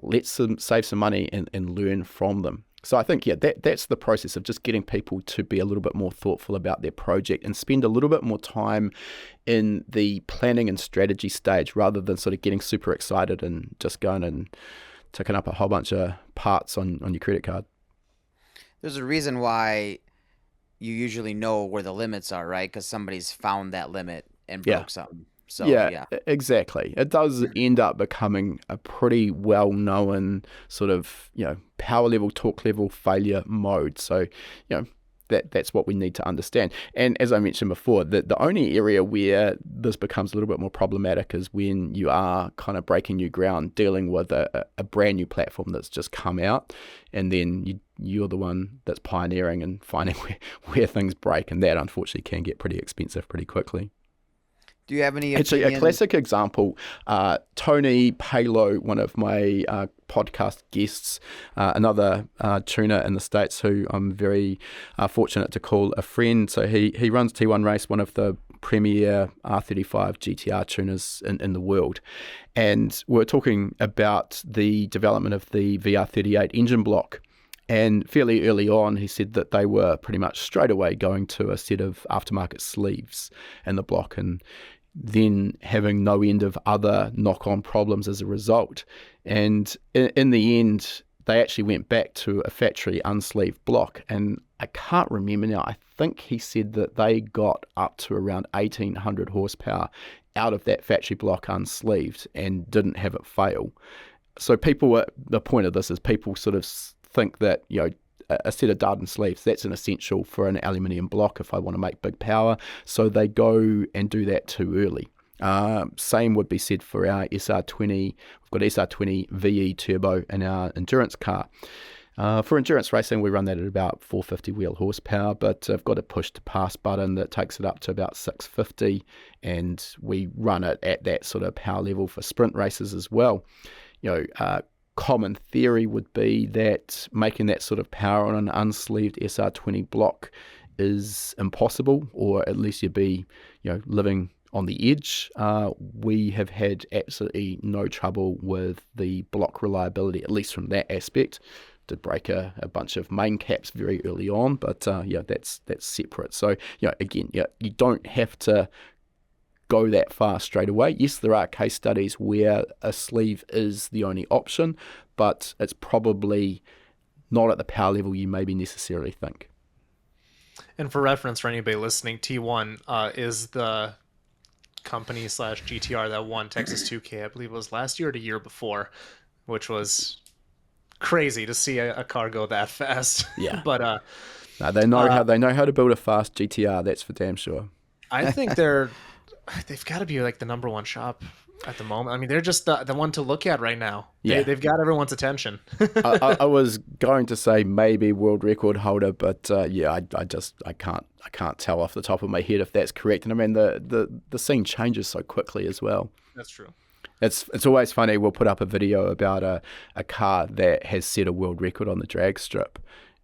Let's save some money and learn from them. So I think, that's the process of just getting people to be a little bit more thoughtful about their project and spend a little bit more time in the planning and strategy stage rather than sort of getting super excited and just going and ticking up a whole bunch of parts on your credit card. There's a reason why you usually know where the limits are, right? Because somebody's found that limit and broke something. So yeah, exactly. It does end up becoming a pretty well-known sort of, power level, torque level failure mode. So, that's what we need to understand. And as I mentioned before, the only area where this becomes a little bit more problematic is when you are kind of breaking new ground, dealing with a brand new platform that's just come out, and then you're the one that's pioneering and finding where things break, and that unfortunately can get pretty expensive pretty quickly. Do you have any Actually, a classic example, Tony Palo, one of my podcast guests, another tuner in the States who I'm very fortunate to call a friend. So he runs T1 Race, one of the premier R35 GTR tuners in the world. And we're talking about the development of the VR38 engine block. And fairly early on, he said that they were pretty much straight away going to a set of aftermarket sleeves in the block, and then having no end of other knock-on problems as a result. And in the end, they actually went back to a factory unsleeved block. And I can't remember now, I think he said that they got up to around 1,800 horsepower out of that factory block unsleeved and didn't have it fail. So the point of this is people sort of think that, a set of Darden sleeves, that's an essential for an aluminium block if I want to make big power. So they go and do that too early. Same would be said for our SR20. We've got SR20 VE turbo in our endurance car. For endurance racing, we run that at about 450 wheel horsepower, but I've got a push to pass button that takes it up to about 650, and we run it at that sort of power level for sprint races as well. Common theory would be that making that sort of power on an unsleeved SR20 block is impossible, or at least you'd be, living on the edge. We have had absolutely no trouble with the block reliability, at least from that aspect. Did break a bunch of main caps very early on, but that's separate. So again, you don't have to go that far straight away. Yes, there are case studies where a sleeve is the only option, but it's probably not at the power level you maybe necessarily think. And for reference, for anybody listening, T1 is the company / GTR that won Texas 2K, I believe it was last year or the year before, which was crazy to see a car go that fast. Yeah. But no, they know how to build a fast GTR, that's for damn sure. I think they've got to be like the number one shop at the moment. I mean, they're just the one to look at right now. Yeah. They've got everyone's attention. I was going to say maybe world record holder, but I can't tell off the top of my head if that's correct. And I mean, the scene changes so quickly as well. That's true. It's always funny. We'll put up a video about a car that has set a world record on the drag strip.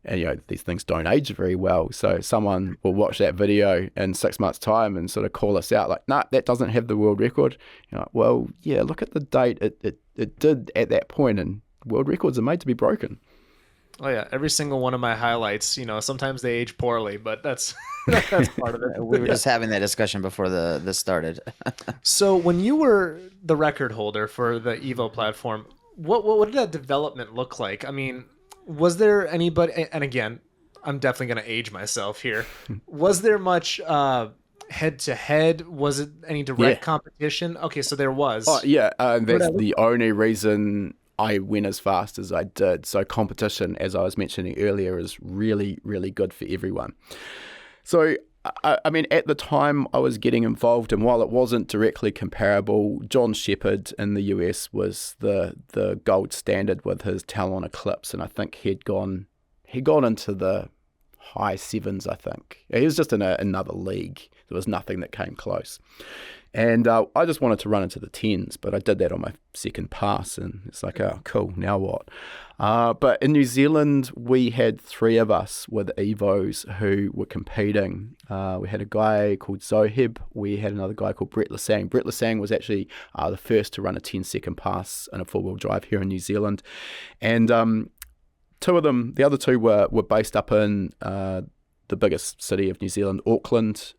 And, these things don't age very well. So someone will watch that video in 6 months' time and sort of call us out like, nah, that doesn't have the world record. Well, yeah, look at the date it did at that point, and world records are made to be broken. Oh, yeah. Every single one of my highlights, sometimes they age poorly, but that's part of it. We were just having that discussion before this started. So when you were the record holder for the Evo platform, what did that development look like? I mean, was there anybody, and again, I'm definitely going to age myself here. Was there much head to head? Was it any Yeah. direct competition? Okay, so there Oh, was. yeah. What That's I look the only reason I went as fast as I did. So competition, as I was mentioning earlier, is really, really good for everyone. So, I mean, at the time I was getting involved, and while it wasn't directly comparable, John Shepherd in the US was the gold standard with his Talon Eclipse, and I think he'd gone into the high sevens. I think he was just in another league. There was nothing that came close. And I just wanted to run into the tens, but I did that on my second pass, and it's like, oh, cool, now what? But in New Zealand, we had three of us with Evos who were competing. We had a guy called Zoheb. We had another guy called Brett Lasang. Brett Lasang was actually the first to run a 10-second pass in a four-wheel drive here in New Zealand. And two of them, the other two were based up in the biggest city of New Zealand, Auckland,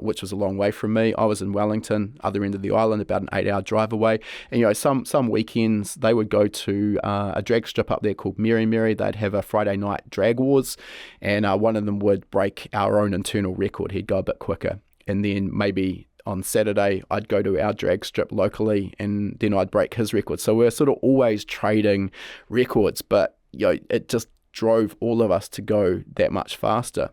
which was a long way from me. I was in Wellington, other end of the island, about an 8-hour drive away. And, you know, some weekends they would go to a drag strip up there called Mary. They'd have a Friday night drag wars, and one of them would break our own internal record. He'd go a bit quicker. And then maybe on Saturday, I'd go to our drag strip locally, and then I'd break his record. So we're sort of always trading records, but, you know, it just drove all of us to go that much faster.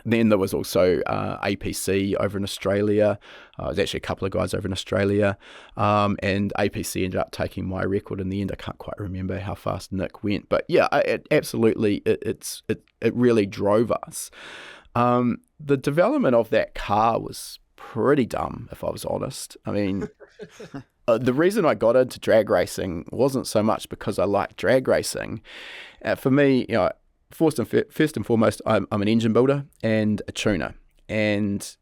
Then there was also APC over in Australia. There's actually a couple of guys over in Australia. And APC ended up taking my record in the end. I can't quite remember how fast Nick went. But yeah, absolutely, it really drove us. The development of that car was pretty dumb, if I was honest. I mean, the reason I got into drag racing wasn't so much because I liked drag racing. For me, you know, first and foremost, I'm an engine builder and a tuner. And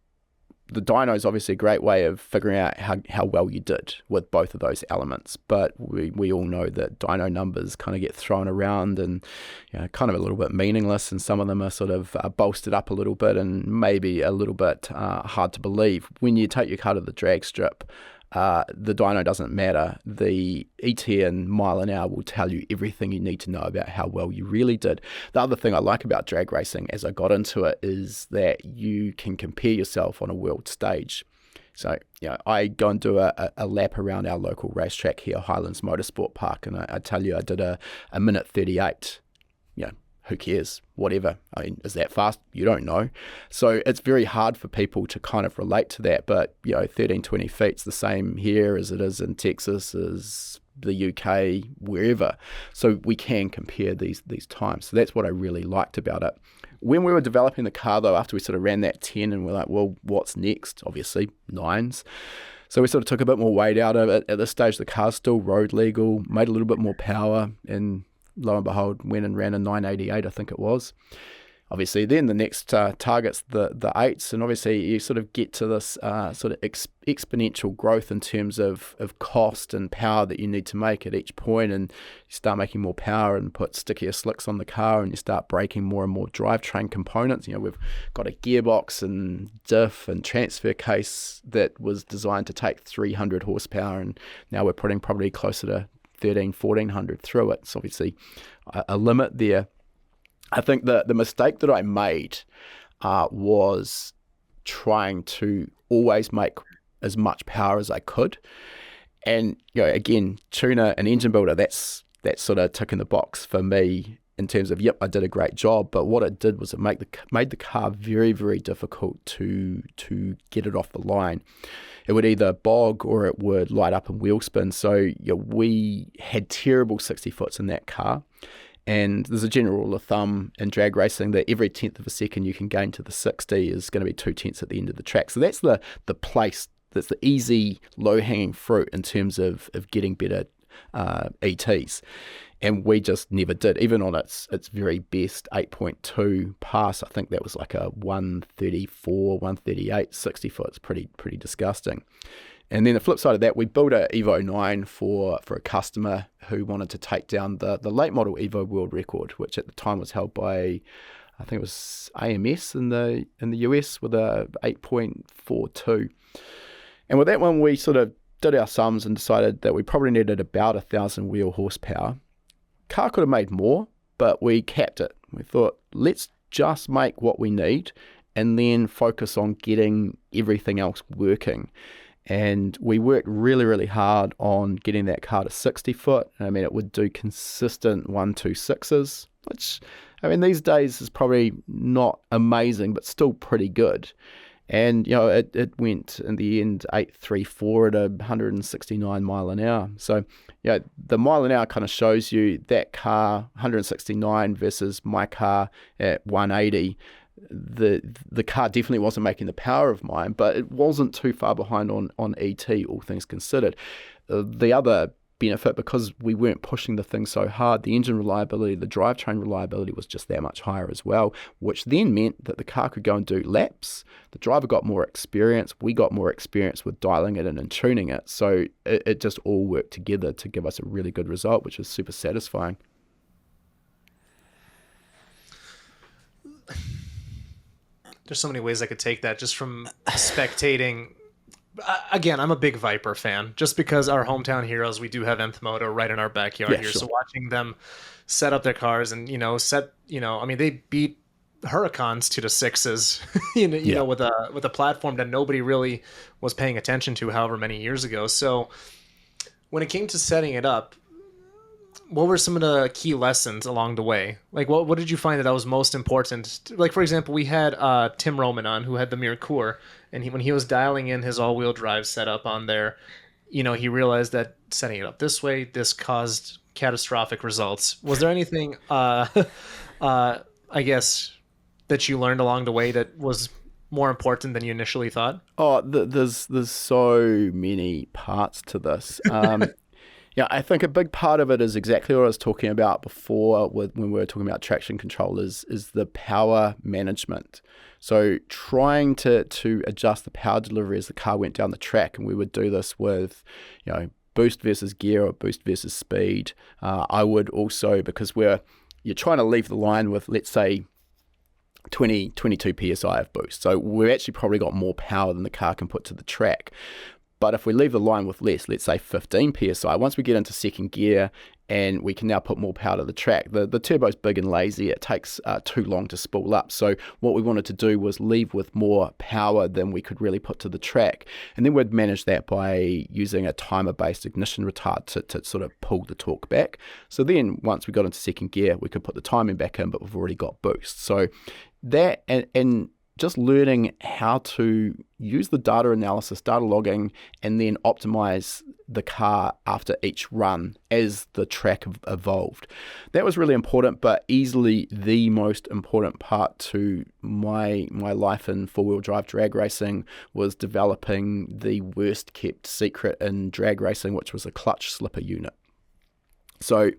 the dyno is obviously a great way of figuring out how well you did with both of those elements. But we all know that dyno numbers kind of get thrown around and, you know, kind of a little bit meaningless, and some of them are sort of bolstered up a little bit and maybe a little bit hard to believe. When you take your car to the drag strip, the dyno doesn't matter. The ET and mile an hour will tell you everything you need to know about how well you really did. The other thing I like about drag racing as I got into it is that you can compare yourself on a world stage. So, you know, I go and do a lap around our local racetrack here, Highlands Motorsport Park, and I tell you I did a minute 38. You know, who cares? Whatever. I mean, is that fast? You don't know. So it's very hard for people to kind of relate to that. But, you know, 13, 20 feet's the same here as it is in Texas, as the UK, wherever. So we can compare these times. So that's what I really liked about it. When we were developing the car, though, after we sort of ran that 10 and we're like, well, what's next? Obviously, 9s. So we sort of took a bit more weight out of it. At this stage, the car's still road legal, made a little bit more power, and lo and behold, went and ran a 988, I think it was. Obviously, then the next target's the 8s, and obviously you sort of get to this sort of exponential growth in terms of cost and power that you need to make at each point, and you start making more power and put stickier slicks on the car, and you start breaking more and more drivetrain components. You know, we've got a gearbox and diff and transfer case that was designed to take 300 horsepower, and now we're putting probably closer to 1,1400 through it. It's obviously a limit there. I think the mistake that I made was trying to always make as much power as I could. And, you know, again, tuner and engine builder, that's sort of ticking the box for me in terms of, yep, I did a great job. But what it did was it made the car very, very difficult to get it off the line. It would either bog or it would light up in wheel spin. So, you know, we had terrible 60 foots in that car. And there's a general rule of thumb in drag racing that every tenth of a second you can gain to the 60 is going to be 2 tenths at the end of the track. So that's the place, that's the easy, low-hanging fruit in terms of getting better ETs. And we just never did. Even on its very best 8.2 pass, I think that was like a 134, 138, 60 foot. It's pretty disgusting. And then the flip side of that, we built a Evo 9 for a customer who wanted to take down the late model Evo world record, which at the time was held by, I think it was AMS in the US with a 8.42. And with that one, we sort of did our sums and decided that we probably needed about 1,000 wheel horsepower. Car could have made more, but we capped it. We thought, let's just make what we need and then focus on getting everything else working. And we worked really, really hard on getting that car to 60 foot. I mean, it would do consistent 1.26s, which, I mean, these days is probably not amazing, but still pretty good. And, it went in the end 834 at 169 mile an hour. So, the mile an hour kind of shows you that car 169 versus my car at 180. The car definitely wasn't making the power of mine, but it wasn't too far behind on ET, all things considered. The other benefit, because we weren't pushing the thing so hard, the engine reliability, the drivetrain reliability was just that much higher as well, which then meant that the car could go and do laps. The driver got more experience. We got more experience with dialing it in and tuning it. So it just all worked together to give us a really good result, which was super satisfying. There's so many ways I could take that just from spectating. Again, I'm a big Viper fan, just because our hometown heroes, we do have Nth Moto right in our backyard here. Sure. So watching them set up their cars and, I mean, they beat Huracans to the sixes, with a platform that nobody really was paying attention to however many years ago. So when it came to setting it up, what were some of the key lessons along the way? Like, what did you find that was most important? Like, for example, we had Tim Roman on, who had the Merkur, and when he was dialing in his all-wheel drive setup on there, he realized that setting it up this way, this caused catastrophic results. Was there anything, I guess, that you learned along the way that was more important than you initially thought? Oh, there's so many parts to this. Yeah, I think a big part of it is exactly what I was talking about before when we were talking about traction control is the power management. So trying to adjust the power delivery as the car went down the track, and we would do this with, boost versus gear or boost versus speed. I would also, because you're trying to leave the line with, let's say, 22 PSI of boost. So we've actually probably got more power than the car can put to the track. But if we leave the line with less, let's say 15 PSI, once we get into second gear and we can now put more power to the track, the turbo's big and lazy, it takes too long to spool up. So what we wanted to do was leave with more power than we could really put to the track. And then we'd manage that by using a timer-based ignition retard to sort of pull the torque back. So then once we got into second gear, we could put the timing back in, but we've already got boost. So that and just learning how to use the data analysis, data logging, and then optimize the car after each run as the track evolved. That was really important, but easily the most important part to my life in four-wheel drive drag racing was developing the worst kept secret in drag racing, which was a clutch slipper unit. So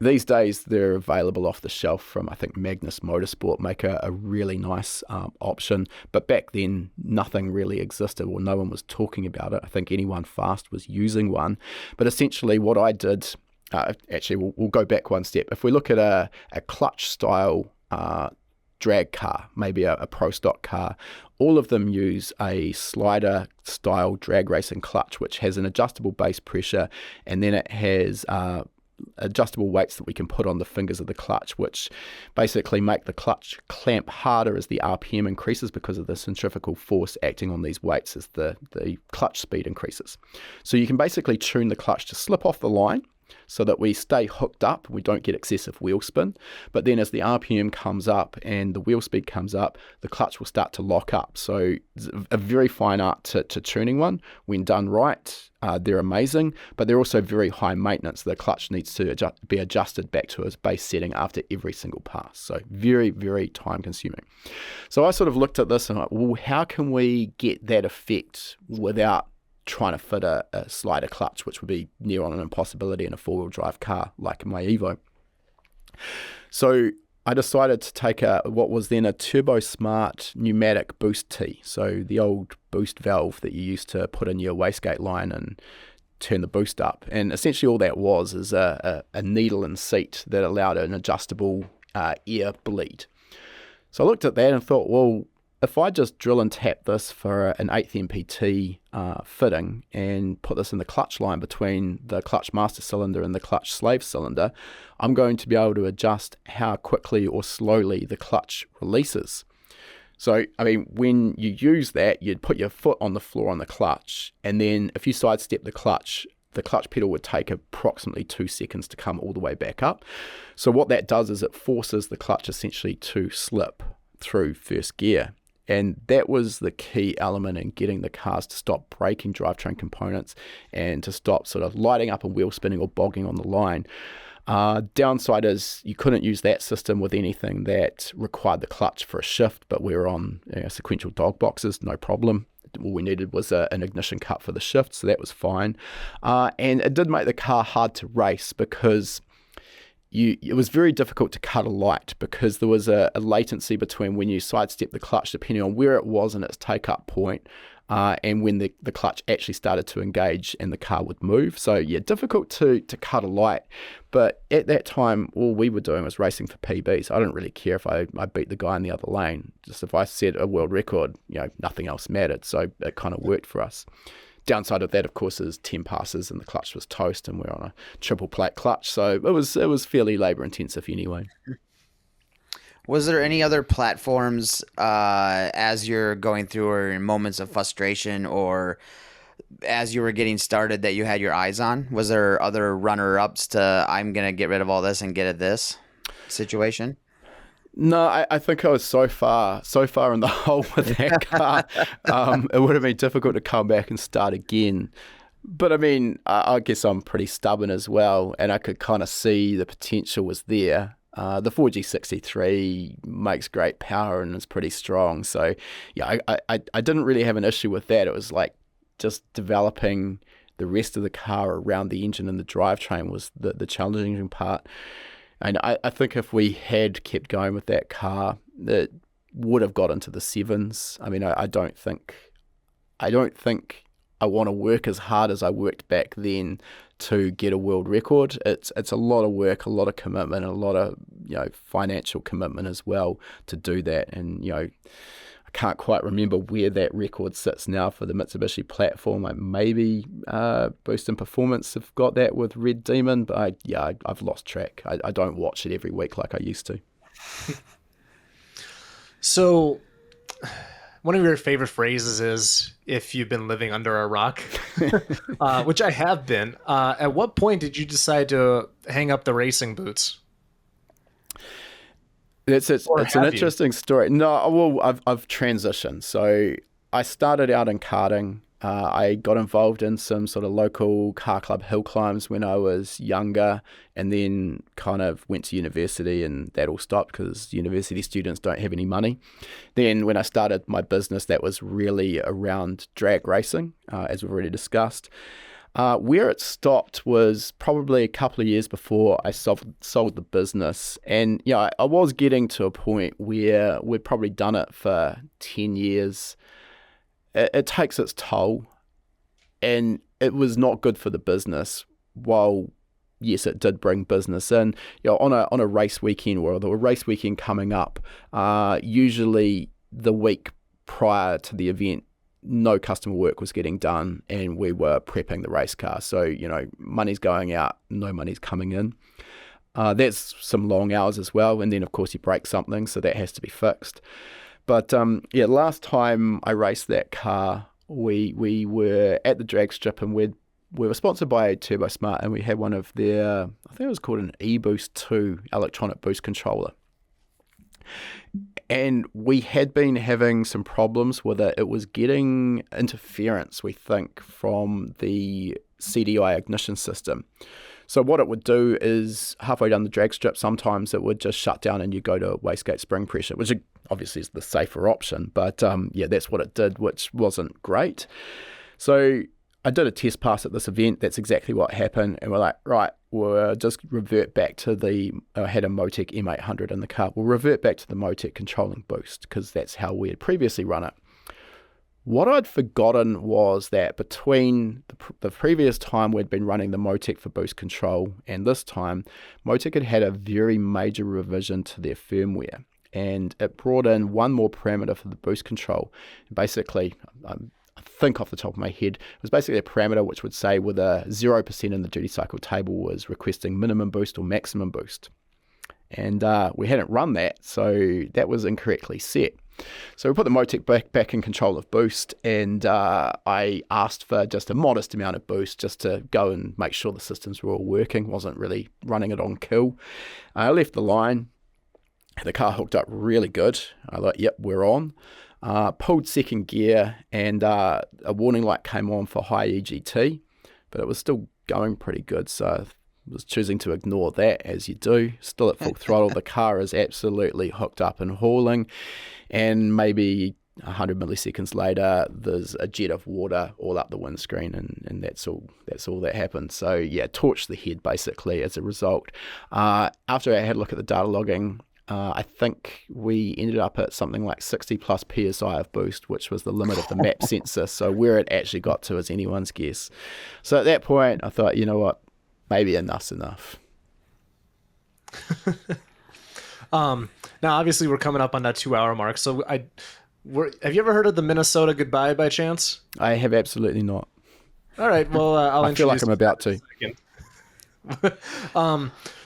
these days, they're available off the shelf from, I think, Magnus Motorsport, make a really nice option. But back then, nothing really existed, or no one was talking about it. I think anyone fast was using one. But essentially, what I did, actually, we'll go back one step. If we look at a clutch-style drag car, maybe a pro stock car, all of them use a slider-style drag racing clutch, which has an adjustable base pressure, and then it has adjustable weights that we can put on the fingers of the clutch, which basically make the clutch clamp harder as the RPM increases because of the centrifugal force acting on these weights as the clutch speed increases. So you can basically tune the clutch to slip off the line so that we stay hooked up, we don't get excessive wheel spin. But then as the RPM comes up and the wheel speed comes up, the clutch will start to lock up. So it's a very fine art to tuning one. When done right, they're amazing, but they're also very high maintenance. The clutch needs to be adjusted back to its base setting after every single pass. So very, very time consuming. So I sort of looked at this and how can we get that effect without trying to fit a slider clutch, which would be near on an impossibility in a four-wheel drive car like my Evo. So I decided to take what was then a Turbo Smart pneumatic boost tee. So the old boost valve that you used to put in your wastegate line and turn the boost up. And essentially all that was is a needle and seat that allowed an adjustable air bleed. So I looked at that and thought, well, if I just drill and tap this for an 8th MPT fitting and put this in the clutch line between the clutch master cylinder and the clutch slave cylinder, I'm going to be able to adjust how quickly or slowly the clutch releases. So, I mean, when you use that, you'd put your foot on the floor on the clutch, and then if you sidestep the clutch pedal would take approximately 2 seconds to come all the way back up. So what that does is it forces the clutch essentially to slip through first gear. And that was the key element in getting the cars to stop breaking drivetrain components and to stop sort of lighting up and wheel spinning or bogging on the line. Downside is you couldn't use that system with anything that required the clutch for a shift, but we were on sequential dog boxes, no problem. All we needed was an ignition cut for the shift, so that was fine. And it did make the car hard to race because it was very difficult to cut a light because there was a latency between when you sidestep the clutch, depending on where it was in its take-up point, and when the clutch actually started to engage and the car would move. So yeah, difficult to cut a light. But at that time, all we were doing was racing for PBs. I didn't really care if I beat the guy in the other lane. Just if I set a world record, nothing else mattered. So it kind of worked for us. Downside of that, of course, is 10 passes and the clutch was toast, and we're on a triple plate clutch. So it was fairly labor intensive anyway. Was there any other platforms as you're going through or in moments of frustration or as you were getting started that you had your eyes on? Was there other runner-ups to I'm going to get rid of all this and get at this situation? No, I think I was so far in the hole with that car. It would have been difficult to come back and start again. But I mean, I guess I'm pretty stubborn as well, and I could kind of see the potential was there. The 4G63 makes great power and is pretty strong. So yeah, I didn't really have an issue with that. It was like just developing the rest of the car around the engine and the drivetrain was the challenging part. And I think if we had kept going with that car, it would have got into the sevens. I mean, I don't think I want to work as hard as I worked back then to get a world record. It's a lot of work, a lot of commitment, a lot of financial commitment as well to do that. And I can't quite remember where that record sits now for the Mitsubishi platform. Like maybe Boost and Performance have got that with Red Demon, but I've lost track. I don't watch it every week like I used to. So one of your favorite phrases is "if you've been living under a rock," which I have been. At what point did you decide to hang up the racing boots? It's an interesting story. No, well, I've transitioned. So I started out in karting. I got involved in some sort of local car club hill climbs when I was younger, and then kind of went to university, and that all stopped because university students don't have any money. Then when I started my business, that was really around drag racing, as we've already discussed. Where it stopped was probably a couple of years before I sold the business. And I was getting to a point where we'd probably done it for 10 years. It takes its toll, and it was not good for the business. While yes, it did bring business in. On a race weekend or a race weekend coming up, usually the week prior to the event, no customer work was getting done, and we were prepping the race car. So money's going out, no money's coming in. That's some long hours as well, and then of course you break something, so that has to be fixed. But last time I raced that car, we were at the drag strip, and we were sponsored by Turbo Smart, and we had one of their, I think it was called an eBoost 2 electronic boost controller. And we had been having some problems with it. It was getting interference, we think, from the CDI ignition system. So what it would do is halfway down the drag strip, sometimes it would just shut down and you go to wastegate spring pressure, which obviously is the safer option. But that's what it did, which wasn't great. So I did a test pass at this event. That's exactly what happened. And we're like, right, we'll just revert back to I had a Motec M800 in the car. We'll revert back to the Motec controlling boost because that's how we had previously run it. What I'd forgotten was that between the previous time we'd been running the Motec for boost control and this time, Motec had a very major revision to their firmware, and it brought in one more parameter for the boost control. Basically, I think off the top of my head, it was basically a parameter which would say whether 0% in the duty cycle table was requesting minimum boost or maximum boost. And we hadn't run that, so that was incorrectly set. So we put the Motec back in control of boost, and I asked for just a modest amount of boost just to go and make sure the systems were all working. Wasn't really running it on kill. I left the line. The car hooked up really good. I thought, yep, we're on. Pulled second gear, and a warning light came on for high EGT, but it was still going pretty good, so I was choosing to ignore that, as you do. Still at full throttle. The car is absolutely hooked up and hauling, and maybe 100 milliseconds later, there's a jet of water all up the windscreen, and that's all that happened. So yeah, torched the head basically as a result. After I had a look at the data logging, I think we ended up at something like 60 plus PSI of boost, which was the limit of the map sensor. So where it actually got to is anyone's guess. So at that point, I thought, you know what, maybe enough's enough. Now, obviously, we're coming up on that 2 hour mark. So have you ever heard of the Minnesota Goodbye by chance? I have absolutely not. All right. Well, I feel like I'm about to.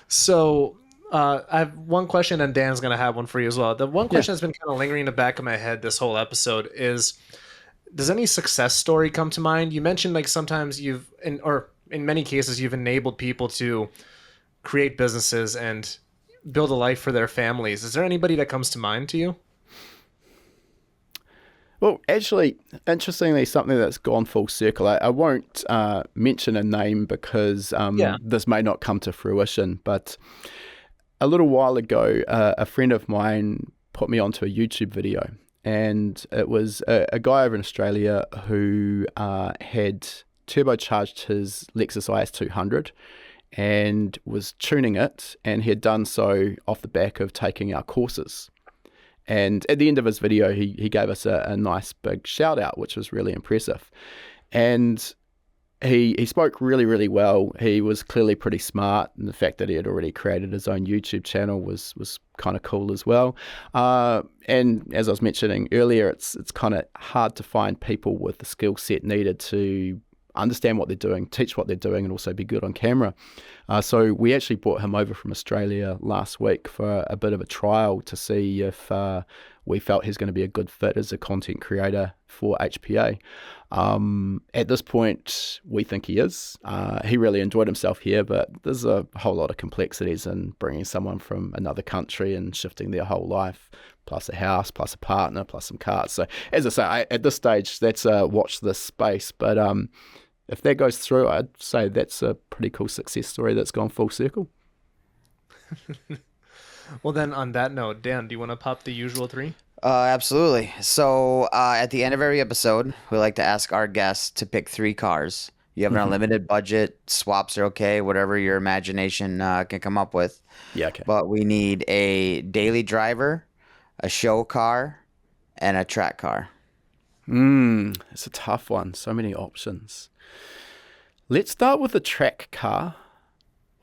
So I have one question, and Dan's going to have one for you as well. The one question that's been kind of lingering in the back of my head this whole episode is, does any success story come to mind? You mentioned like sometimes in many cases, you've enabled people to create businesses and build a life for their families. Is there anybody that comes to mind to you? Well, actually, interestingly, something that's gone full circle. I won't mention a name because this may not come to fruition, but a little while ago, a friend of mine put me onto a YouTube video, and it was a guy over in Australia who had turbocharged his Lexus IS200 and was tuning it, and he had done so off the back of taking our courses. And at the end of his video, he gave us a nice big shout out, which was really impressive. And he spoke really, really well. He was clearly pretty smart, and the fact that he had already created his own YouTube channel was kind of cool as well. And as I was mentioning earlier, it's kind of hard to find people with the skill set needed to understand what they're doing, teach what they're doing, and also be good on camera. So we actually brought him over from Australia last week for a bit of a trial to see if we felt he's going to be a good fit as a content creator for HPA. At this point, we think he is. He really enjoyed himself here, but there's a whole lot of complexities in bringing someone from another country and shifting their whole life, plus a house, plus a partner, plus some cars. So as I say, at this stage, that's watch this space. But if that goes through, I'd say that's a pretty cool success story that's gone full circle. Well, then on that note, Dan, do you want to pop the usual 3? Absolutely. So at the end of every episode, we like to ask our guests to pick 3 cars. You have an unlimited budget. Swaps are okay, whatever your imagination can come up with. Yeah, okay. But we need a daily driver, a show car, and a track car. It's a tough one. So many options. Let's start with the track car.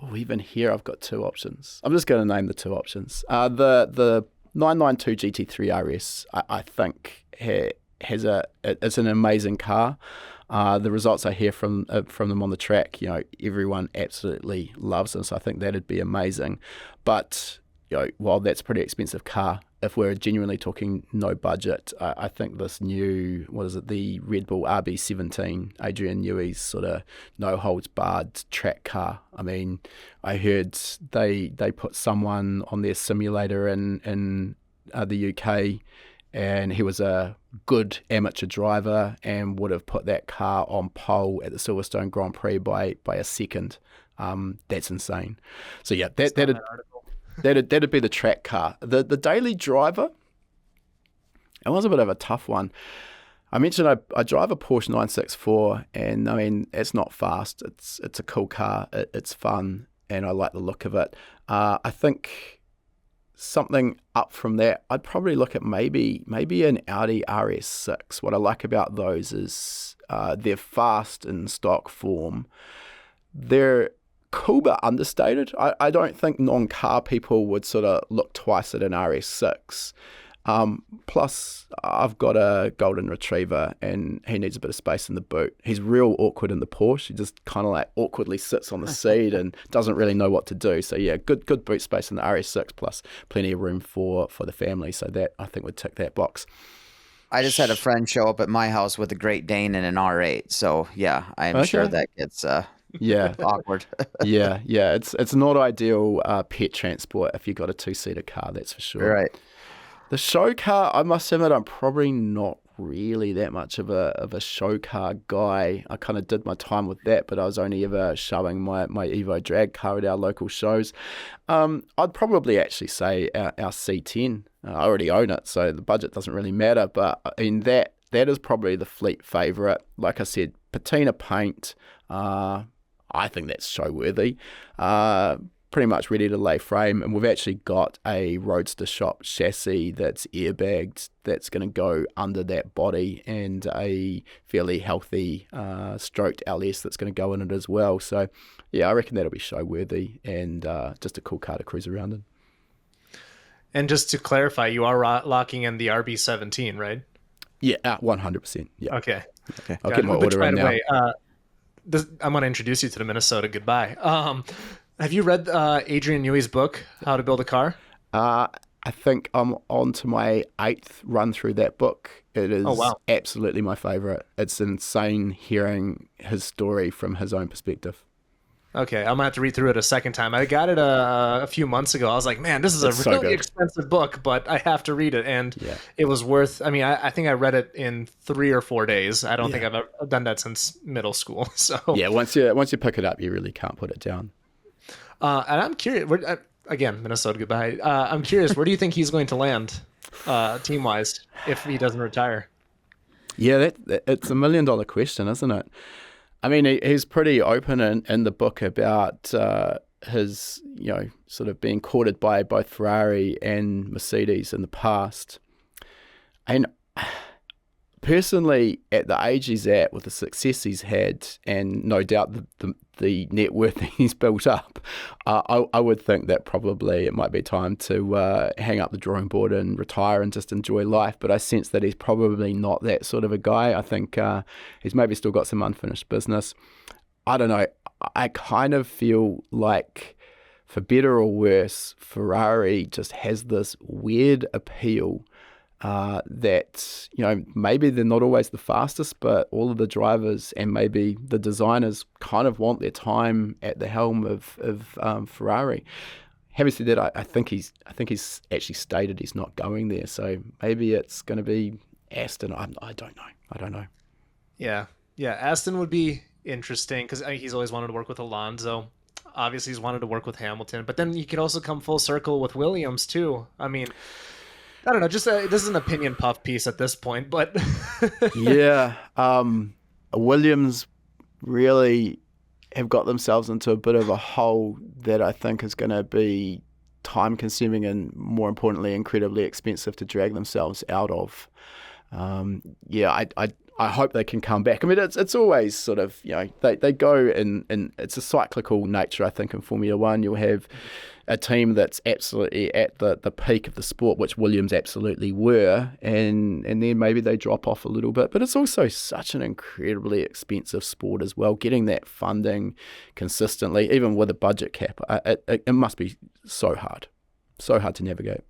Oh, even here I've got 2 options. I'm just going to name the 2 options. The 992 GT3 RS, I think, it's an amazing car. The results I hear from them on the track, everyone absolutely loves them. So I think that'd be amazing. But while that's a pretty expensive car, if we're genuinely talking no budget, I think this new, the Red Bull RB17, Adrian Newey's sort of no holds barred track car. I mean, I heard they put someone on their simulator in the UK, and he was a good amateur driver and would have put that car on pole at the Silverstone Grand Prix by a second. That's insane. So yeah, that'd be the track car. The daily driver, it was a bit of a tough one. I mentioned I drive a Porsche 964, and I mean, it's not fast. It's a cool car. It's fun, and I like the look of it. I think something up from that, I'd probably look at maybe an Audi RS6. What I like about those is they're fast in stock form. They're cool but understated. I don't think non-car people would sort of look twice at an RS6. Plus, I've got a golden retriever, and he needs a bit of space in the boot. He's real awkward in the Porsche. He just kind of like awkwardly sits on the seat and doesn't really know what to do. So yeah, good boot space in the RS6, plus plenty of room for the family. So that, I think, would tick that box. I just had a friend show up at my house with a Great Dane and an R8. So yeah, I'm sure that gets yeah. awkward. yeah. It's not ideal pet transport if you've got a 2-seater car, that's for sure. Right. The show car, I must admit, I'm probably not really that much of a show car guy. I kind of did my time with that, but I was only ever showing my Evo drag car at our local shows. I'd probably actually say our C10. I already own it, so the budget doesn't really matter, but in that is probably the fleet favourite. Like I said, patina paint, I think that's show worthy. Pretty much ready to lay frame, and we've actually got a Roadster Shop chassis that's airbagged that's going to go under that body, and a fairly healthy stroked LS that's going to go in it as well. So yeah, I reckon that'll be show worthy, and just a cool car to cruise around in. And just to clarify, you are locking in the RB17, right? Yeah, 100%. Yeah. Okay. I'll get my order in now. I'm going to introduce you to the Minnesota goodbye. Have you read Adrian Newey's book, How to Build a Car? I think I'm on to my 8th run through that book. It is absolutely my favourite. It's insane hearing his story from his own perspective. Okay, I'm going to have to read through it a second time. I got it a few months ago. I was like, man, this is It's a so really good. expensive book, but I have to read it. And it was worth, I mean, I think I read it in 3 or 4 days. I don't think I've ever done that since middle school. So yeah, once you pick it up, you really can't put it down. And I'm curious, again, Minnesota goodbye. I'm curious, where do you think he's going to land team-wise if he doesn't retire? Yeah, it's $1 million question, isn't it? I mean, he's pretty open in the book about his, sort of being courted by both Ferrari and Mercedes in the past. And personally, at the age he's at, with the success he's had, and no doubt the net worth he's built up, I would think that probably it might be time to hang up the drawing board and retire and just enjoy life. But I sense that he's probably not that sort of a guy. I think he's maybe still got some unfinished business. I don't know. I kind of feel like, for better or worse, Ferrari just has this weird appeal that, maybe they're not always the fastest, but all of the drivers and maybe the designers kind of want their time at the helm of Ferrari. Having said that, I think he's actually stated he's not going there, so maybe it's going to be Aston. I don't know. Yeah, Aston would be interesting because he's always wanted to work with Alonso. Obviously, he's wanted to work with Hamilton, but then you could also come full circle with Williams too. I mean, I don't know. Just this is an opinion puff piece at this point, but yeah, Williams really have got themselves into a bit of a hole that I think is going to be time-consuming and, more importantly, incredibly expensive to drag themselves out of. I hope they can come back. I mean, it's always sort of, they go in it's a cyclical nature, I think, in Formula One. You'll have a team that's absolutely at the peak of the sport, which Williams absolutely were, and then maybe they drop off a little bit. But it's also such an incredibly expensive sport as well. Getting that funding consistently, even with a budget cap, it must be so hard to navigate.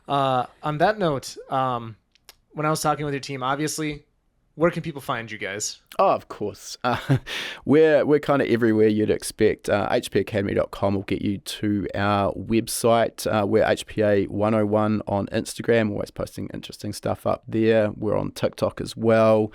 On that note, when I was talking with your team, obviously, where can people find you guys? Oh, of course. We're kind of everywhere you'd expect. hpacademy.com will get you to our website. We're HPA101 on Instagram, always posting interesting stuff up there. We're on TikTok as well.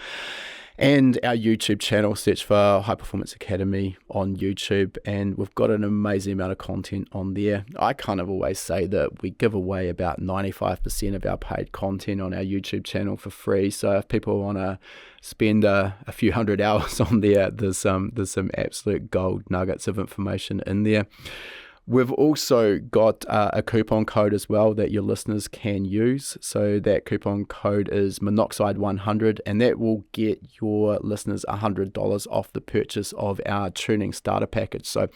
And our YouTube channel, search for High Performance Academy on YouTube, and we've got an amazing amount of content on there. I kind of always say that we give away about 95% of our paid content on our YouTube channel for free. So if people want to spend a few hundred hours on there, there's some absolute gold nuggets of information in there. We've also got a coupon code as well that your listeners can use. So that coupon code is Monoxide100, and that will get your listeners $100 off the purchase of our tuning starter package. So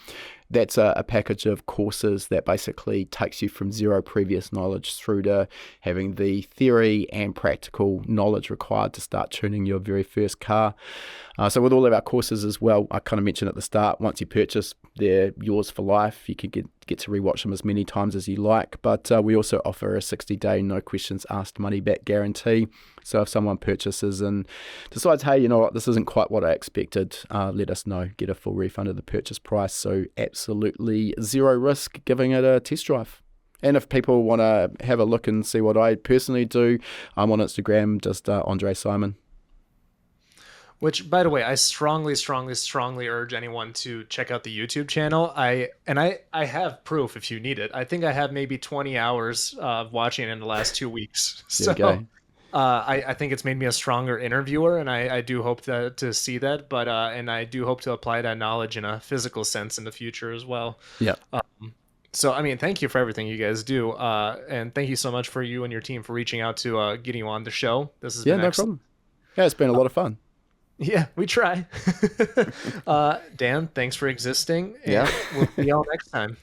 that's a package of courses that basically takes you from zero previous knowledge through to having the theory and practical knowledge required to start tuning your very first car. So with all of our courses as well, I kind of mentioned at the start, once you purchase, they're yours for life. You can get to rewatch them as many times as you like. But we also offer a 60-day no questions asked money back guarantee. So if someone purchases and decides, hey, you know what, this isn't quite what I expected, let us know, get a full refund of the purchase price. So absolutely zero risk giving it a test drive. And if people want to have a look and see what I personally do, I'm on Instagram, just Andre Simon. Which, by the way, I strongly, strongly, strongly urge anyone to check out the YouTube channel. I have proof if you need it. I think I have maybe 20 hours of watching it in the last 2 weeks. There you go. I think it's made me a stronger interviewer, and I do hope to see that. But and I do hope to apply that knowledge in a physical sense in the future as well. Yeah. So, I mean, thank you for everything you guys do, and thank you so much for you and your team for reaching out to getting you on the show. This has been no excellent. problem. Yeah, it's been a lot of fun. Yeah, we try. Dan, thanks for existing. And Yeah. we'll see y'all next time.